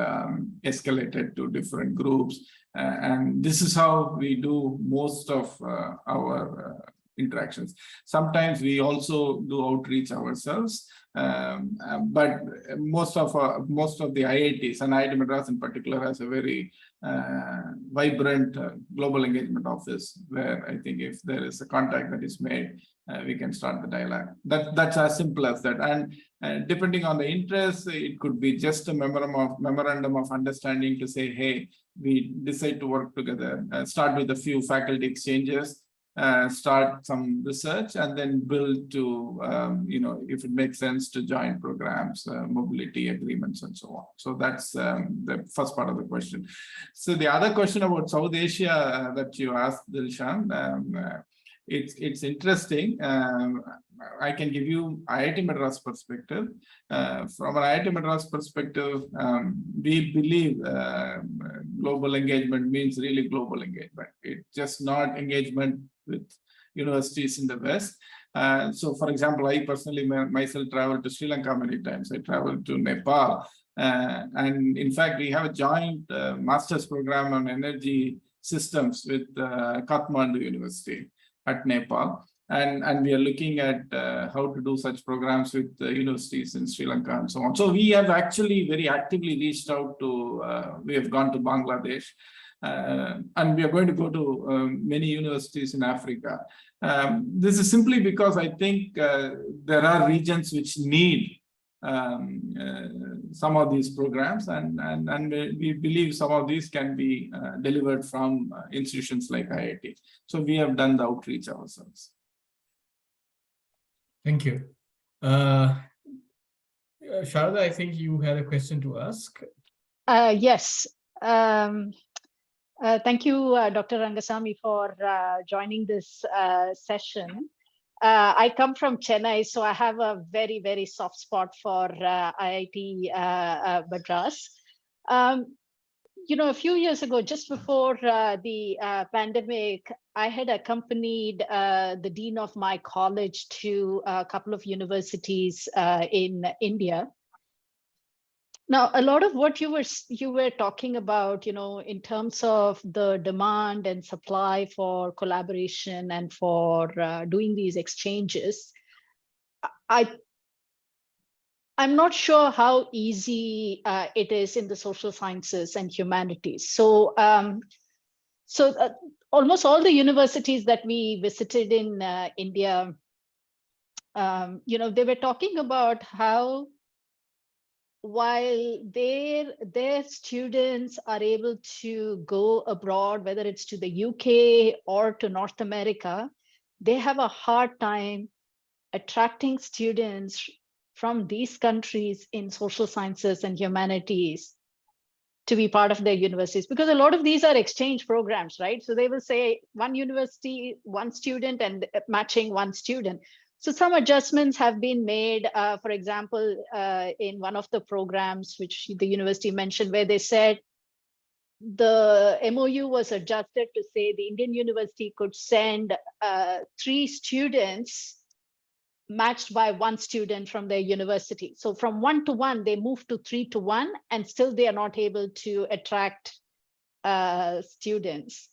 [SPEAKER 5] escalated to different groups. And this is how we do most of our interactions. Sometimes we also do outreach ourselves. But most of the IITs, and IIT Madras in particular, has a very vibrant global engagement office, where I think if there is a contact that is made, we can start the dialogue. That's as simple as that. And depending on the interest, it could be just a memorandum of understanding to say, hey, we decide to work together. Start with a few faculty exchanges. Start some research, and then build to, you know, if it makes sense to join programs, mobility agreements, and so on. So that's the first part of the question. So the other question about South Asia that you asked, Dilshan, it's interesting. I can give you IIT Madras perspective. From an IIT Madras perspective, we believe global engagement means really global engagement. It's just not engagement with universities in the West. So, for example, I personally myself traveled to Sri Lanka many times. I traveled to Nepal. And in fact, we have a joint master's program on energy systems with Kathmandu University at Nepal. And we are looking at how to do such programs with universities in Sri Lanka and so on. So we have actually very actively reached out to, we have gone to Bangladesh, and we are going to go to many universities in Africa. This is simply because I think there are regions which need some of these programs, and we believe some of these can be delivered from institutions like IIT. So we have done the outreach ourselves.
[SPEAKER 1] Thank you. Sharada, I think you had a question to ask.
[SPEAKER 4] Yes. Thank you, Dr. Rengaswamy, for joining this session. I come from Chennai, so I have a very, very soft spot for IIT Madras. a few years ago, just before the pandemic, I had accompanied the dean of my college to a couple of universities in India. Now, a lot of what you were talking about, in terms of the demand and supply for collaboration and for doing these exchanges, I'm not sure how easy it is in the social sciences and humanities. So, almost all the universities that we visited in India, they were talking about how, while their students are able to go abroad, whether it's to the UK or to North America, they have a hard time attracting students from these countries in social sciences and humanities to be part of their universities, because a lot of these are exchange programs, right? So they will say one university, one student, and matching one student. So some adjustments have been made, for example, in one of the programs which the university mentioned, where they said the MOU was adjusted to say the Indian university could send 3 students matched by 1 student from their university. So from 1 to 1, they moved to 3 to 1, and still they are not able to attract students.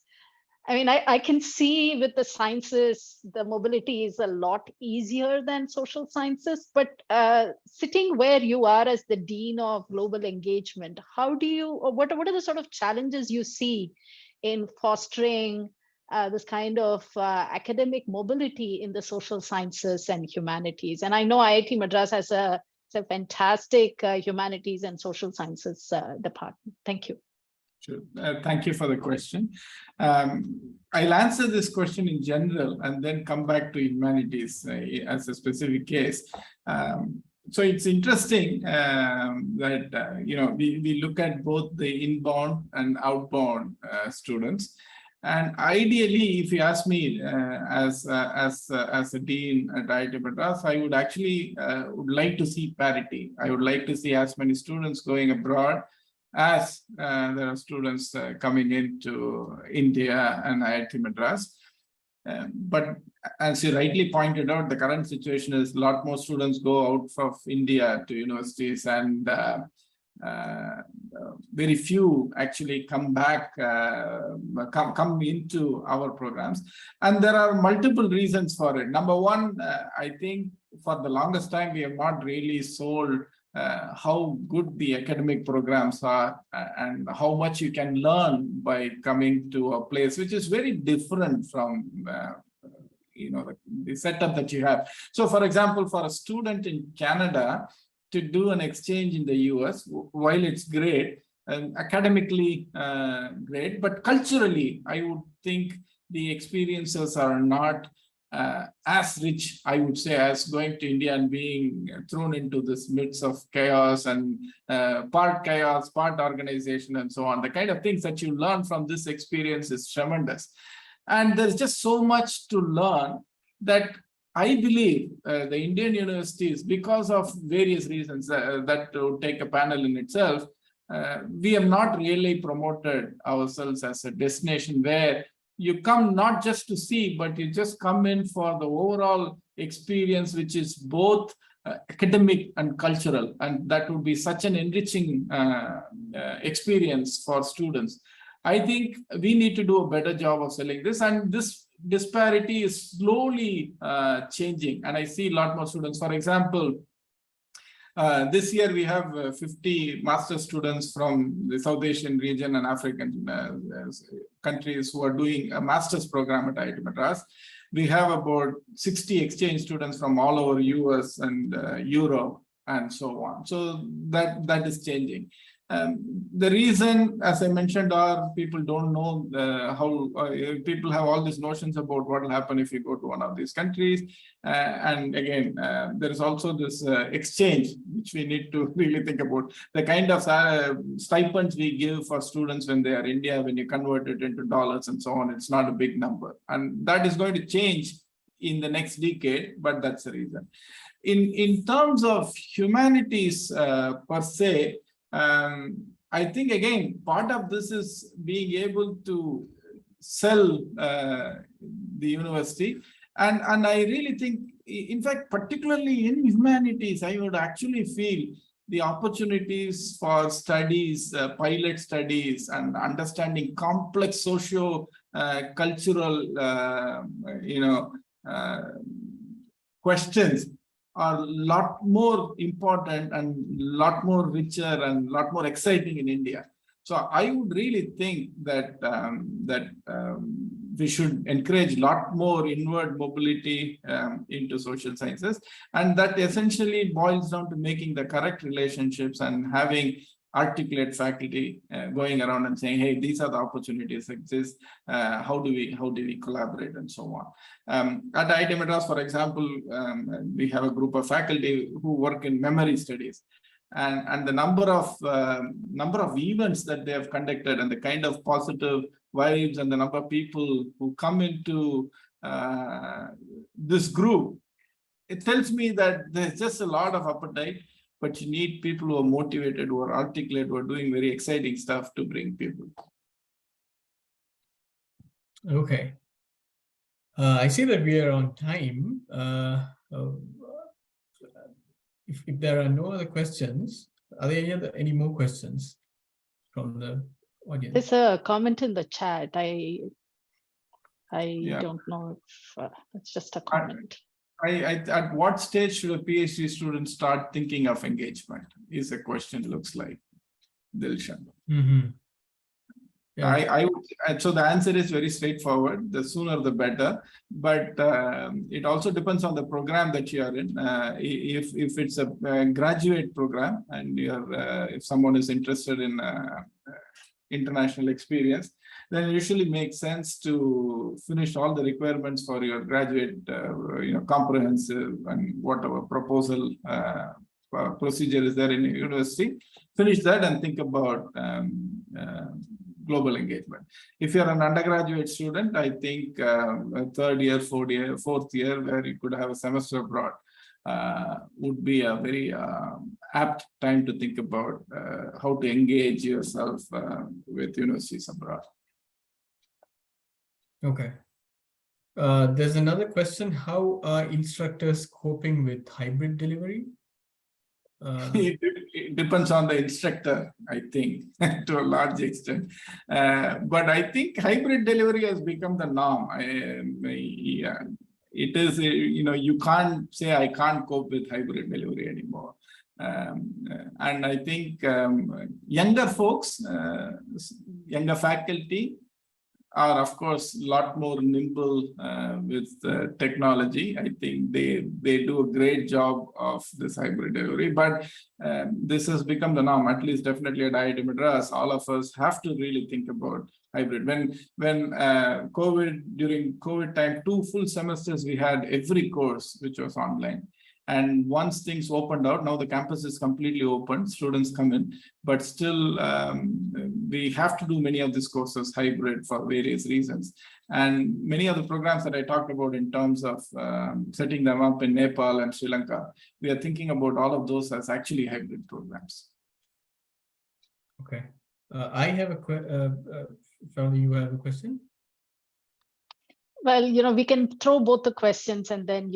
[SPEAKER 4] I mean, I can see with the sciences, the mobility is a lot easier than social sciences, but sitting where you are as the Dean of Global Engagement, how do you, or what are the sort of challenges you see in fostering this kind of academic mobility in the social sciences and humanities? And I know IIT Madras has a fantastic humanities and social sciences department. Thank you.
[SPEAKER 5] Sure. Thank you for the question. I'll answer this question in general and then come back to humanities as a specific case. So it's interesting that we look at both the inbound and outbound students. And ideally, if you ask me as a dean at IIT Madras, I would actually would like to see parity. I would like to see as many students going abroad as there are students coming into India and IIT Madras. But as you rightly pointed out, the current situation is a lot more students go out of India to universities, and very few actually come back, come into our programs. And there are multiple reasons for it. Number one, I think for the longest time, we have not really sold how good the academic programs are and how much you can learn by coming to a place which is very different from the setup that you have. So for example, for a student in Canada to do an exchange in the US, while it's great and academically great, but culturally, I would think the experiences are not as rich, I would say, as going to India and being thrown into this midst of chaos and part chaos, part organization, and so on. The kind of things that you learn from this experience is tremendous. And there's just so much to learn that I believe the Indian universities, because of various reasons that would take a panel in itself, we have not really promoted ourselves as a destination where you come not just to see, but you just come in for the overall experience, which is both academic and cultural. And that would be such an enriching experience for students. I think we need to do a better job of selling this. And this disparity is slowly changing. And I see a lot more students. For example, this year we have 50 master's students from the South Asian region and African countries who are doing a master's program at IIT Madras. We have about 60 exchange students from all over US and Europe and so on. So that is changing. The reason, as I mentioned, are people don't know how people have all these notions about what will happen if you go to one of these countries. And again, there is also this exchange, which we need to really think about. The kind of stipends we give for students when they are in India, when you convert it into dollars and so on, it's not a big number. And that is going to change in the next decade, but that's the reason. In terms of humanities per se, I think, again, part of this is being able to sell the university. And I really think, in fact, particularly in humanities, I would actually feel the opportunities for studies, pilot studies, and understanding complex socio-cultural, questions are a lot more important and a lot more richer and a lot more exciting in India. So I would really think that we should encourage a lot more inward mobility into social sciences, and that essentially boils down to making the correct relationships and having articulate faculty going around and saying, hey, these are the opportunities that exist. How do we collaborate and so on. At IIT Madras, for example, we have a group of faculty who work in memory studies. And the number of events that they have conducted and the kind of positive vibes and the number of people who come into this group, it tells me that there's just a lot of appetite, but you need people who are motivated, who are articulate, who are doing very exciting stuff to bring people.
[SPEAKER 1] Okay. I see that we are on time. If there are no other questions, are there any more questions from the audience?
[SPEAKER 4] There's a comment in the chat. I don't know if it's just a comment.
[SPEAKER 5] At what stage should a PhD student start thinking of engagement? Is the question, looks like, Dilshan.
[SPEAKER 1] Mm-hmm. Yeah.
[SPEAKER 5] So the answer is very straightforward. The sooner the better, but it also depends on the program that you are in. If it's a graduate program and if someone is interested in international experience, then it usually makes sense to finish all the requirements for your graduate, comprehensive and whatever proposal procedure is there in your university. Finish that and think about global engagement. If you're an undergraduate student, I think third year, fourth year, where you could have a semester abroad, would be a very apt time to think about how to engage yourself with universities abroad.
[SPEAKER 1] Okay. There's another question. How are instructors coping with hybrid delivery?
[SPEAKER 5] It depends on the instructor, I think, to a large extent. But I think hybrid delivery has become the norm. It is, you can't say I can't cope with hybrid delivery anymore. And I think younger folks, younger faculty, are of course a lot more nimble with technology. I think they do a great job of this hybrid delivery, but this has become the norm, at least definitely at IIT Madras. All of us have to really think about hybrid. When during COVID time, 2 full semesters, we had every course which was online. And once things opened out, now the campus is completely open, students come in, but still we have to do many of these courses hybrid for various reasons. And many of the programs that I talked about in terms of setting them up in Nepal and Sri Lanka, we are thinking about all of those as actually hybrid programs.
[SPEAKER 1] Okay. I have a question. Fernando, you have a question?
[SPEAKER 4] Well, we can throw both the questions and then,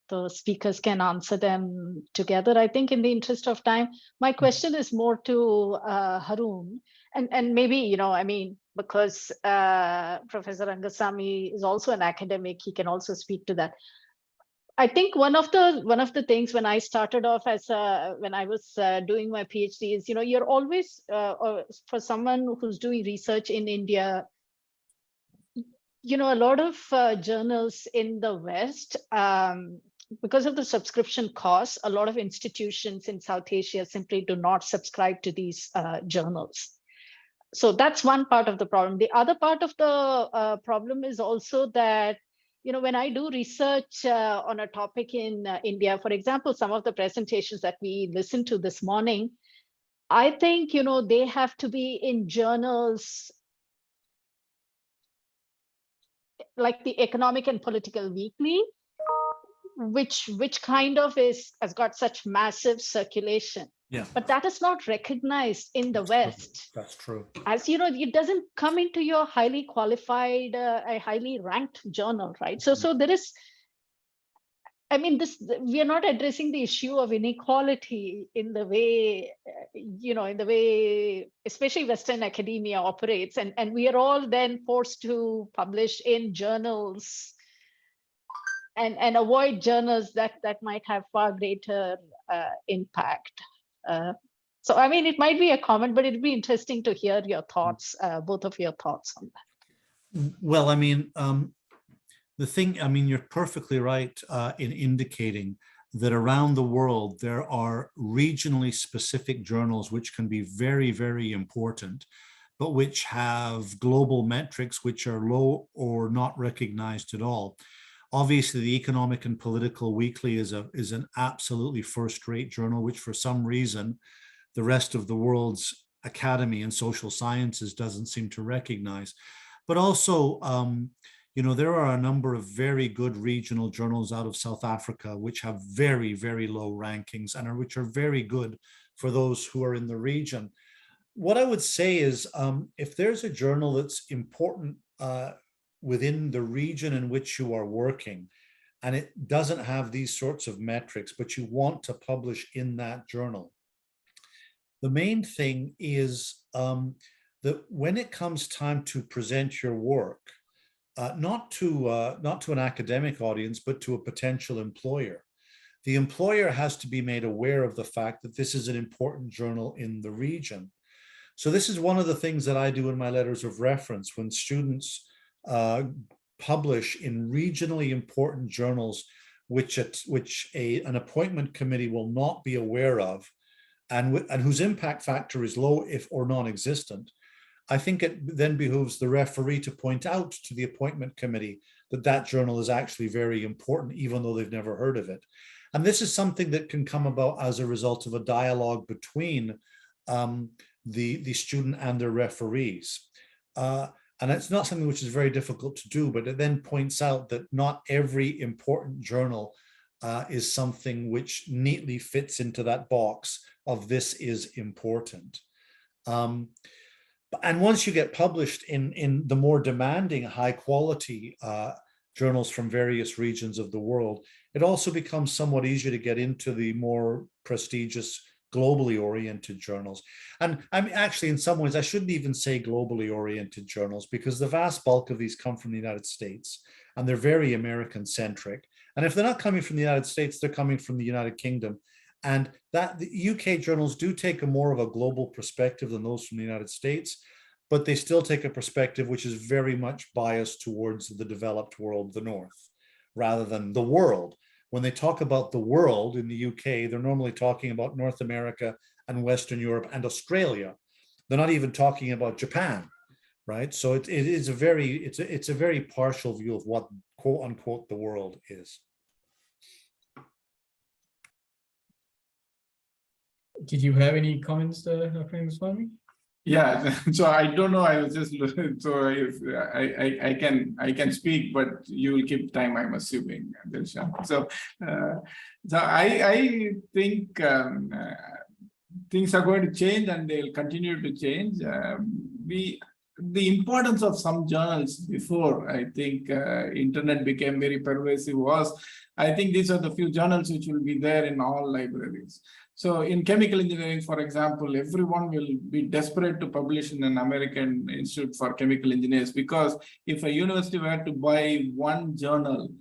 [SPEAKER 4] the speakers can answer them together. I think in the interest of time, my question is more to Haroon, and maybe, because Professor Rengaswamy is also an academic, he can also speak to that. I think one of the things when I started off when I was doing my PhD is, you're always, for someone who's doing research in India, a lot of journals in the West, because of the subscription costs, a lot of institutions in South Asia simply do not subscribe to these journals. So that's one part of the problem. The other part of the problem is also that, when I do research on a topic in India, for example, some of the presentations that we listened to this morning, I think, they have to be in journals like the Economic and Political Weekly, which kind of has got such massive circulation.
[SPEAKER 3] Yeah,
[SPEAKER 4] but that is not recognized in the West.
[SPEAKER 3] that's true.
[SPEAKER 4] As you know, it doesn't come into your highly qualified, a highly ranked journal, right? So there is, I mean, we are not addressing the issue of inequality in the way, in the way, especially Western academia operates. And we are all then forced to publish in journals and avoid journals that might have far greater impact. So, I mean, it might be a comment, but it'd be interesting to hear your thoughts, both of your thoughts on that.
[SPEAKER 3] Well, I mean, you're perfectly right in indicating that around the world, there are regionally specific journals which can be very, very important, but which have global metrics which are low or not recognized at all. Obviously, the Economic and Political Weekly is an absolutely first-rate journal, which for some reason, the rest of the world's academy and social sciences doesn't seem to recognize. But also, there are a number of very good regional journals out of South Africa, which have very, very low rankings and which are very good for those who are in the region. What I would say is, if there's a journal that's important within the region in which you are working, and it doesn't have these sorts of metrics, but you want to publish in that journal, the main thing is that when it comes time to present your work, not to an academic audience, but to a potential employer, the employer has to be made aware of the fact that this is an important journal in the region. So this is one of the things that I do in my letters of reference when students publish in regionally important journals, which an appointment committee will not be aware of, and whose impact factor is low if or non-existent. I think it then behooves the referee to point out to the appointment committee that that journal is actually very important, even though they've never heard of it. And this is something that can come about as a result of a dialogue between the student and their referees. And it's not something which is very difficult to do, but it then points out that not every important journal is something which neatly fits into that box of this is important. And once you get published in the more demanding, high quality journals from various regions of the world, it also becomes somewhat easier to get into the more prestigious, globally oriented journals. And I mean, actually, in some ways, I shouldn't even say globally oriented journals, because the vast bulk of these come from the United States, and they're very American centric. And if they're not coming from the United States, they're coming from the United Kingdom. And that the UK journals do take a more of a global perspective than those from the United States, but they still take a perspective which is very much biased towards the developed world, the North, rather than the world. When they talk about the world in the UK, they're normally talking about North America and Western Europe and Australia. They're not even talking about Japan, right? So it's a very partial view of what, quote unquote, the world is.
[SPEAKER 1] Did you have any comments, Rengaswamy?
[SPEAKER 5] Yeah, so I don't know. I was just so if I can speak, but you will keep time, I'm assuming, Dilshan. So I think things are going to change, and they'll continue to change. The importance of some journals before, I think, internet became very pervasive was, I think these are the few journals which will be there in all libraries. So in chemical engineering, for example, everyone will be desperate to publish in an American Institute for Chemical Engineers, because if a university were to buy one journal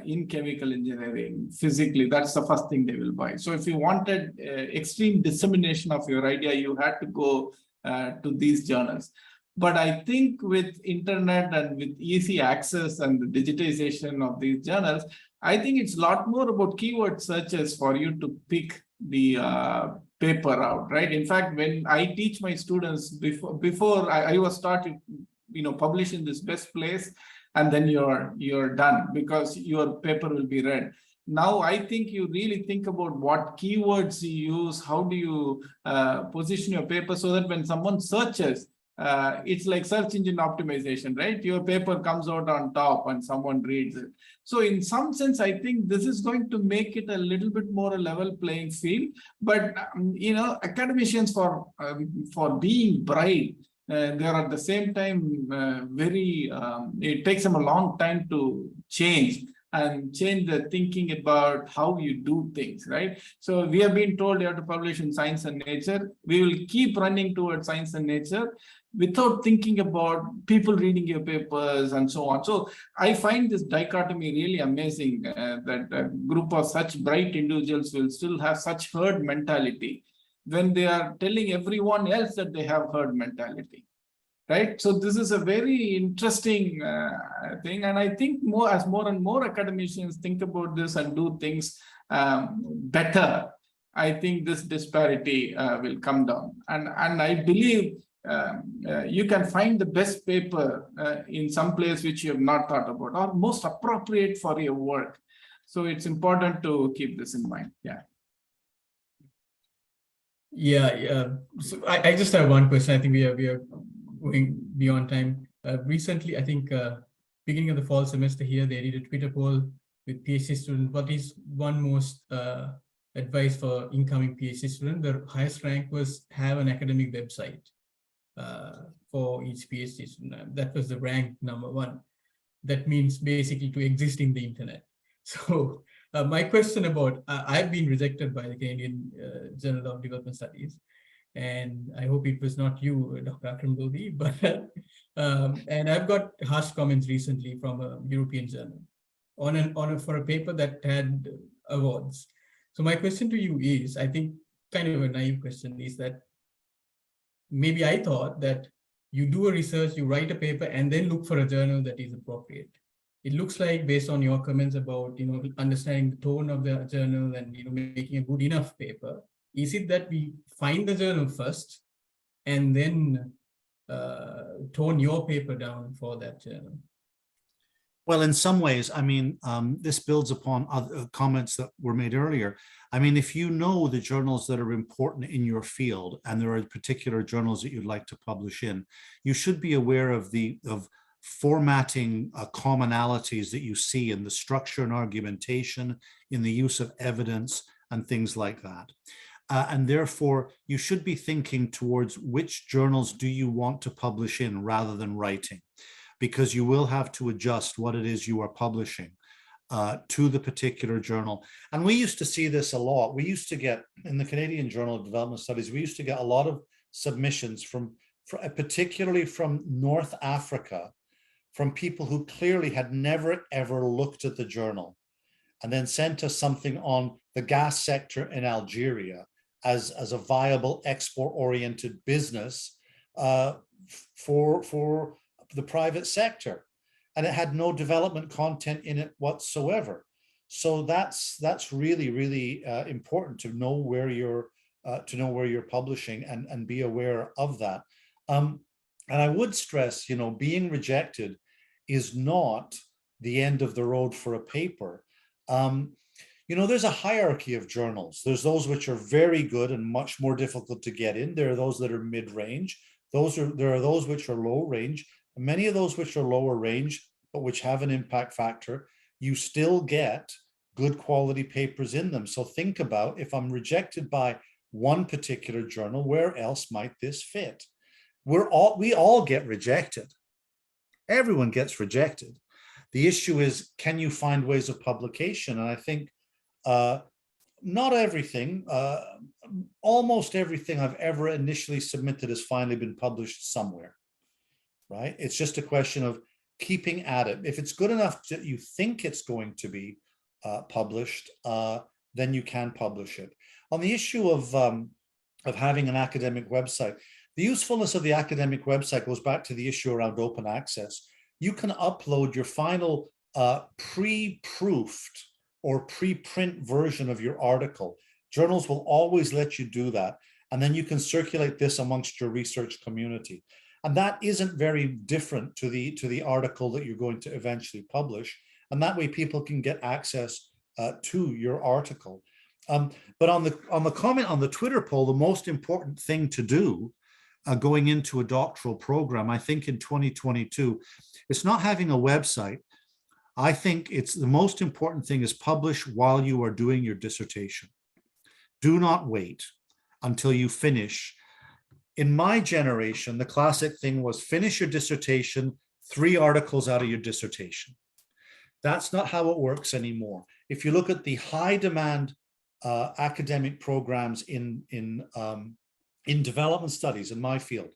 [SPEAKER 5] in chemical engineering physically, that's the first thing they will buy. So if you wanted extreme dissemination of your idea, you had to go to these journals. But I think with internet and with easy access and the digitization of these journals, I think it's a lot more about keyword searches for you to pick the paper out, right? In fact, when I teach my students, before I was taught, publish in this best place, and then you're done, because your paper will be read. Now, I think you really think about what keywords you use, how do you position your paper so that when someone searches, it's like search engine optimization, right? Your paper comes out on top and someone reads it. So in some sense, I think this is going to make it a little bit more a level playing field. But, academicians for being bright, they're at the same time it takes them a long time to change and change the thinking about how you do things, right? So we have been told you have to publish in Science and Nature. We will keep running towards Science and Nature without thinking about people reading your papers and so on. So I find this dichotomy really amazing, that a group of such bright individuals will still have such herd mentality when they are telling everyone else that they have herd mentality. Right. So this is a very interesting thing. And I think as more and more academicians think about this and do things better, I think this disparity will come down. And I believe you can find the best paper in some place which you have not thought about or most appropriate for your work. So it's important to keep this in mind. Yeah.
[SPEAKER 1] Yeah. So I just have one question. I think we are going beyond time. Recently, I think beginning of the fall semester here, they did a Twitter poll with PhD students. What is one most advice for incoming PhD student? The highest rank was have an academic website for each PhD student. That was the rank number one. That means basically to exist in the internet. So my question about, I've been rejected by the Canadian Journal of Development Studies. And I hope it was not you, Dr. Akram-Lodhi, but and I've got harsh comments recently from a European journal for a paper that had awards. So my question to you is, I think kind of a naive question, is that maybe I thought that you do a research, you write a paper, and then look for a journal that is appropriate. It looks like, based on your comments about understanding the tone of the journal and making a good enough paper, is it that we find the journal first and then tone your paper down for that journal?
[SPEAKER 3] Well, in some ways, I mean, this builds upon other comments that were made earlier. I mean, if you know the journals that are important in your field and there are particular journals that you'd like to publish in, you should be aware of formatting commonalities that you see in the structure and argumentation, in the use of evidence and things like that. And therefore, you should be thinking towards which journals do you want to publish in rather than writing, because you will have to adjust what it is you are publishing to the particular journal. And we used to see this a lot. We used to get, in the Canadian Journal of Development Studies, we used to get a lot of submissions particularly from North Africa, from people who clearly had never, ever looked at the journal, and then sent us something on the gas sector in Algeria as a viable export-oriented business for the private sector, and it had no development content in it whatsoever. So that's really, really important to know where you're publishing and be aware of that. And I would stress, being rejected is not the end of the road for a paper. There's a hierarchy of journals. There's those which are very good and much more difficult to get in. There are those that are mid-range. There are those which are low range. Many of those which are lower range, but which have an impact factor, you still get good quality papers in them. So think about, if I'm rejected by one particular journal, where else might this fit? We all get rejected. Everyone gets rejected. The issue is, can you find ways of publication? And I think not everything, almost everything I've ever initially submitted has finally been published somewhere, right? It's just a question of keeping at it. If it's good enough that you think it's going to be published, then you can publish it. On the issue of having an academic website, the usefulness of the academic website goes back to the issue around open access. You can upload your final pre-proofed or pre-print version of your article. Journals will always let you do that. And then you can circulate this amongst your research community. And that isn't very different to the article that you're going to eventually publish. And that way people can get access to your article. But on the comment on the Twitter poll, the most important thing to do going into a doctoral program, I think in 2022, it's not having a website. I think it's the most important thing is publish while you are doing your dissertation. Do not wait until you finish. In my generation, the classic thing was finish your dissertation, 3 articles out of your dissertation. That's not how it works anymore. If you look at the high demand academic programs in development studies, in my field,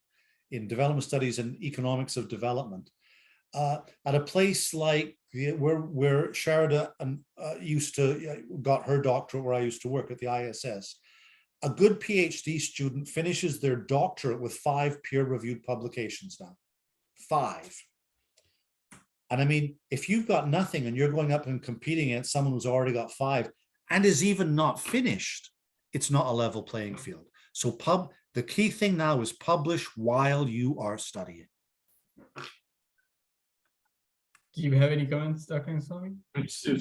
[SPEAKER 3] in development studies and economics of development, at a place like where Sharada got her doctorate, where I used to work at the ISS, a good PhD student finishes their doctorate with 5 peer-reviewed publications now. 5. And I mean, if you've got nothing and you're going up and competing against someone who's already got 5 and is even not finished, it's not a level playing field. So the key thing now is publish while you are studying.
[SPEAKER 1] Do you have any comments, Dr. Rengaswamy?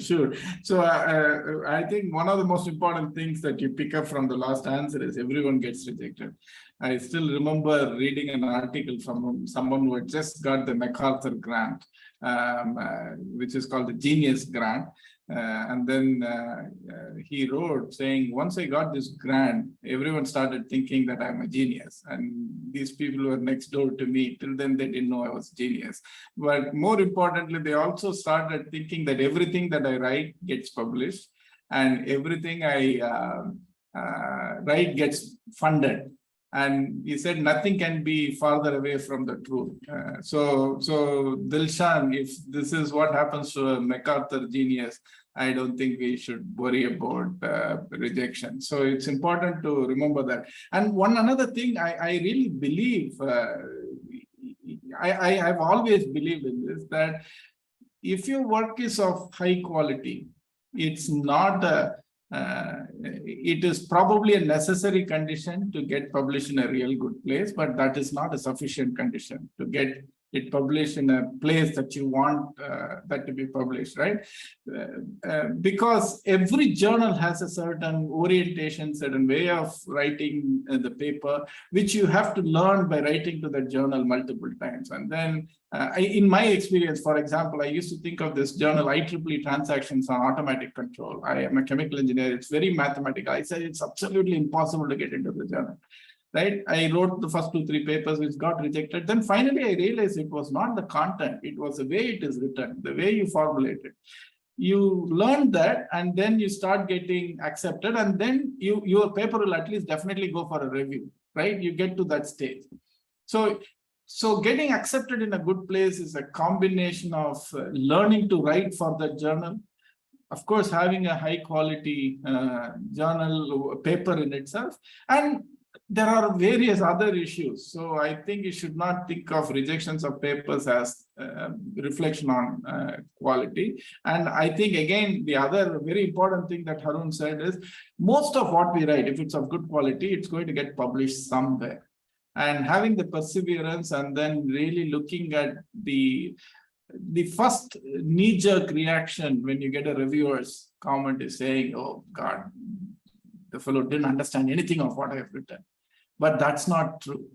[SPEAKER 5] Sure. So I think one of the most important things that you pick up from the last answer is everyone gets rejected. I still remember reading an article from someone who had just got the MacArthur grant, which is called the Genius Grant. And then he wrote saying, once I got this grant, everyone started thinking that I'm a genius. And these people were next door to me. Till then, they didn't know I was a genius. But more importantly, they also started thinking that everything that I write gets published and everything I write gets funded. And he said nothing can be farther away from the truth. So Dilshan, if this is what happens to a MacArthur genius, I don't think we should worry about rejection. So it's important to remember that. And another thing I really believe, I've always believed in this, that if your work is of high quality, it's not it is probably a necessary condition to get published in a real good place, but that is not a sufficient condition to get it published in a place that you want that to be published, right? Because every journal has a certain orientation, certain way of writing the paper, which you have to learn by writing to the journal multiple times. And then in my experience, for example, I used to think of this journal, IEEE Transactions on Automatic Control. I am a chemical engineer. It's very mathematical. I said it's absolutely impossible to get into the journal. Right? I wrote the first 2-3 papers which got rejected. Then finally, I realized it was not the content. It was the way it is written, the way you formulate it. You learn that, and then you start getting accepted, and then your paper will at least definitely go for a review, right? You get to that stage. So getting accepted in a good place is a combination of learning to write for the journal, of course, having a high quality journal paper in itself, and there are various other issues. So I think you should not think of rejections of papers as reflection on quality. And I think, again, the other very important thing that Haroon said is most of what we write, if it's of good quality, it's going to get published somewhere. And having the perseverance and then really looking at the first knee-jerk reaction when you get a reviewer's comment is saying, oh God, the fellow didn't understand anything of what I have written. But that's not true,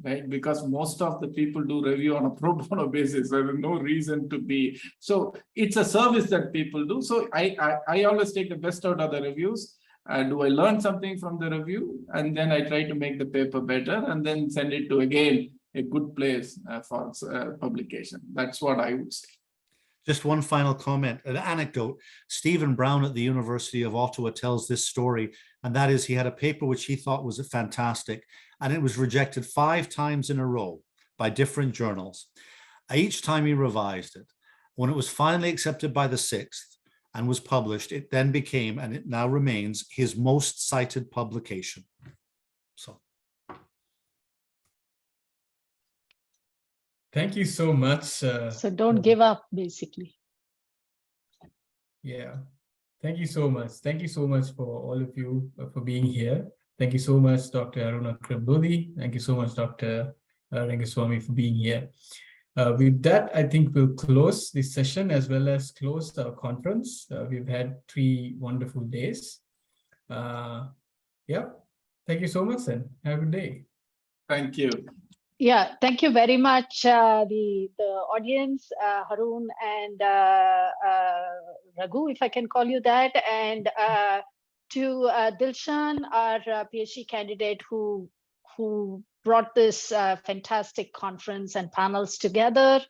[SPEAKER 5] right? Because most of the people do review on a pro bono basis. There is no reason to be. So it's a service that people do. So I always take the best out of the reviews. Do I learn something from the review? And then I try to make the paper better and then send it to, again, a good place for publication. That's what I would say.
[SPEAKER 3] Just one final comment, an anecdote. Stephen Brown at the University of Ottawa tells this story, and that is he had a paper which he thought was fantastic, and it was rejected 5 times in a row by different journals. Each time he revised it. When it was finally accepted by the 6th and was published, it then became, and it now remains, his most cited publication. So.
[SPEAKER 1] Thank you so much.
[SPEAKER 4] So don't give up, basically.
[SPEAKER 1] Yeah. Thank you so much. Thank you so much for all of you for being here. Thank you so much, Dr. Haroon Akram-Lodhi. Thank you so much, Dr. Rengaswamy, for being here. With that, I think we'll close this session as well as close our conference. We've had 3 wonderful days. Yeah. Thank you so much, and have a good day.
[SPEAKER 5] Thank you.
[SPEAKER 4] Yeah, thank you very much, the audience, Haroon and Raghu, if I can call you that, and to Dilshan, our PhD candidate who brought this fantastic conference and panels together,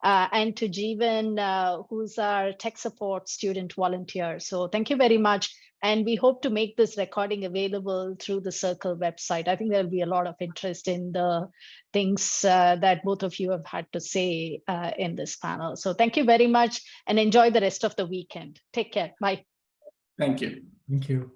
[SPEAKER 4] and to Jeevan, who's our tech support student volunteer. So thank you very much. And we hope to make this recording available through the Circle website. I think there'll be a lot of interest in the things that both of you have had to say in this panel. So thank you very much and enjoy the rest of the weekend. Take care. Bye.
[SPEAKER 5] Thank you.
[SPEAKER 1] Thank you.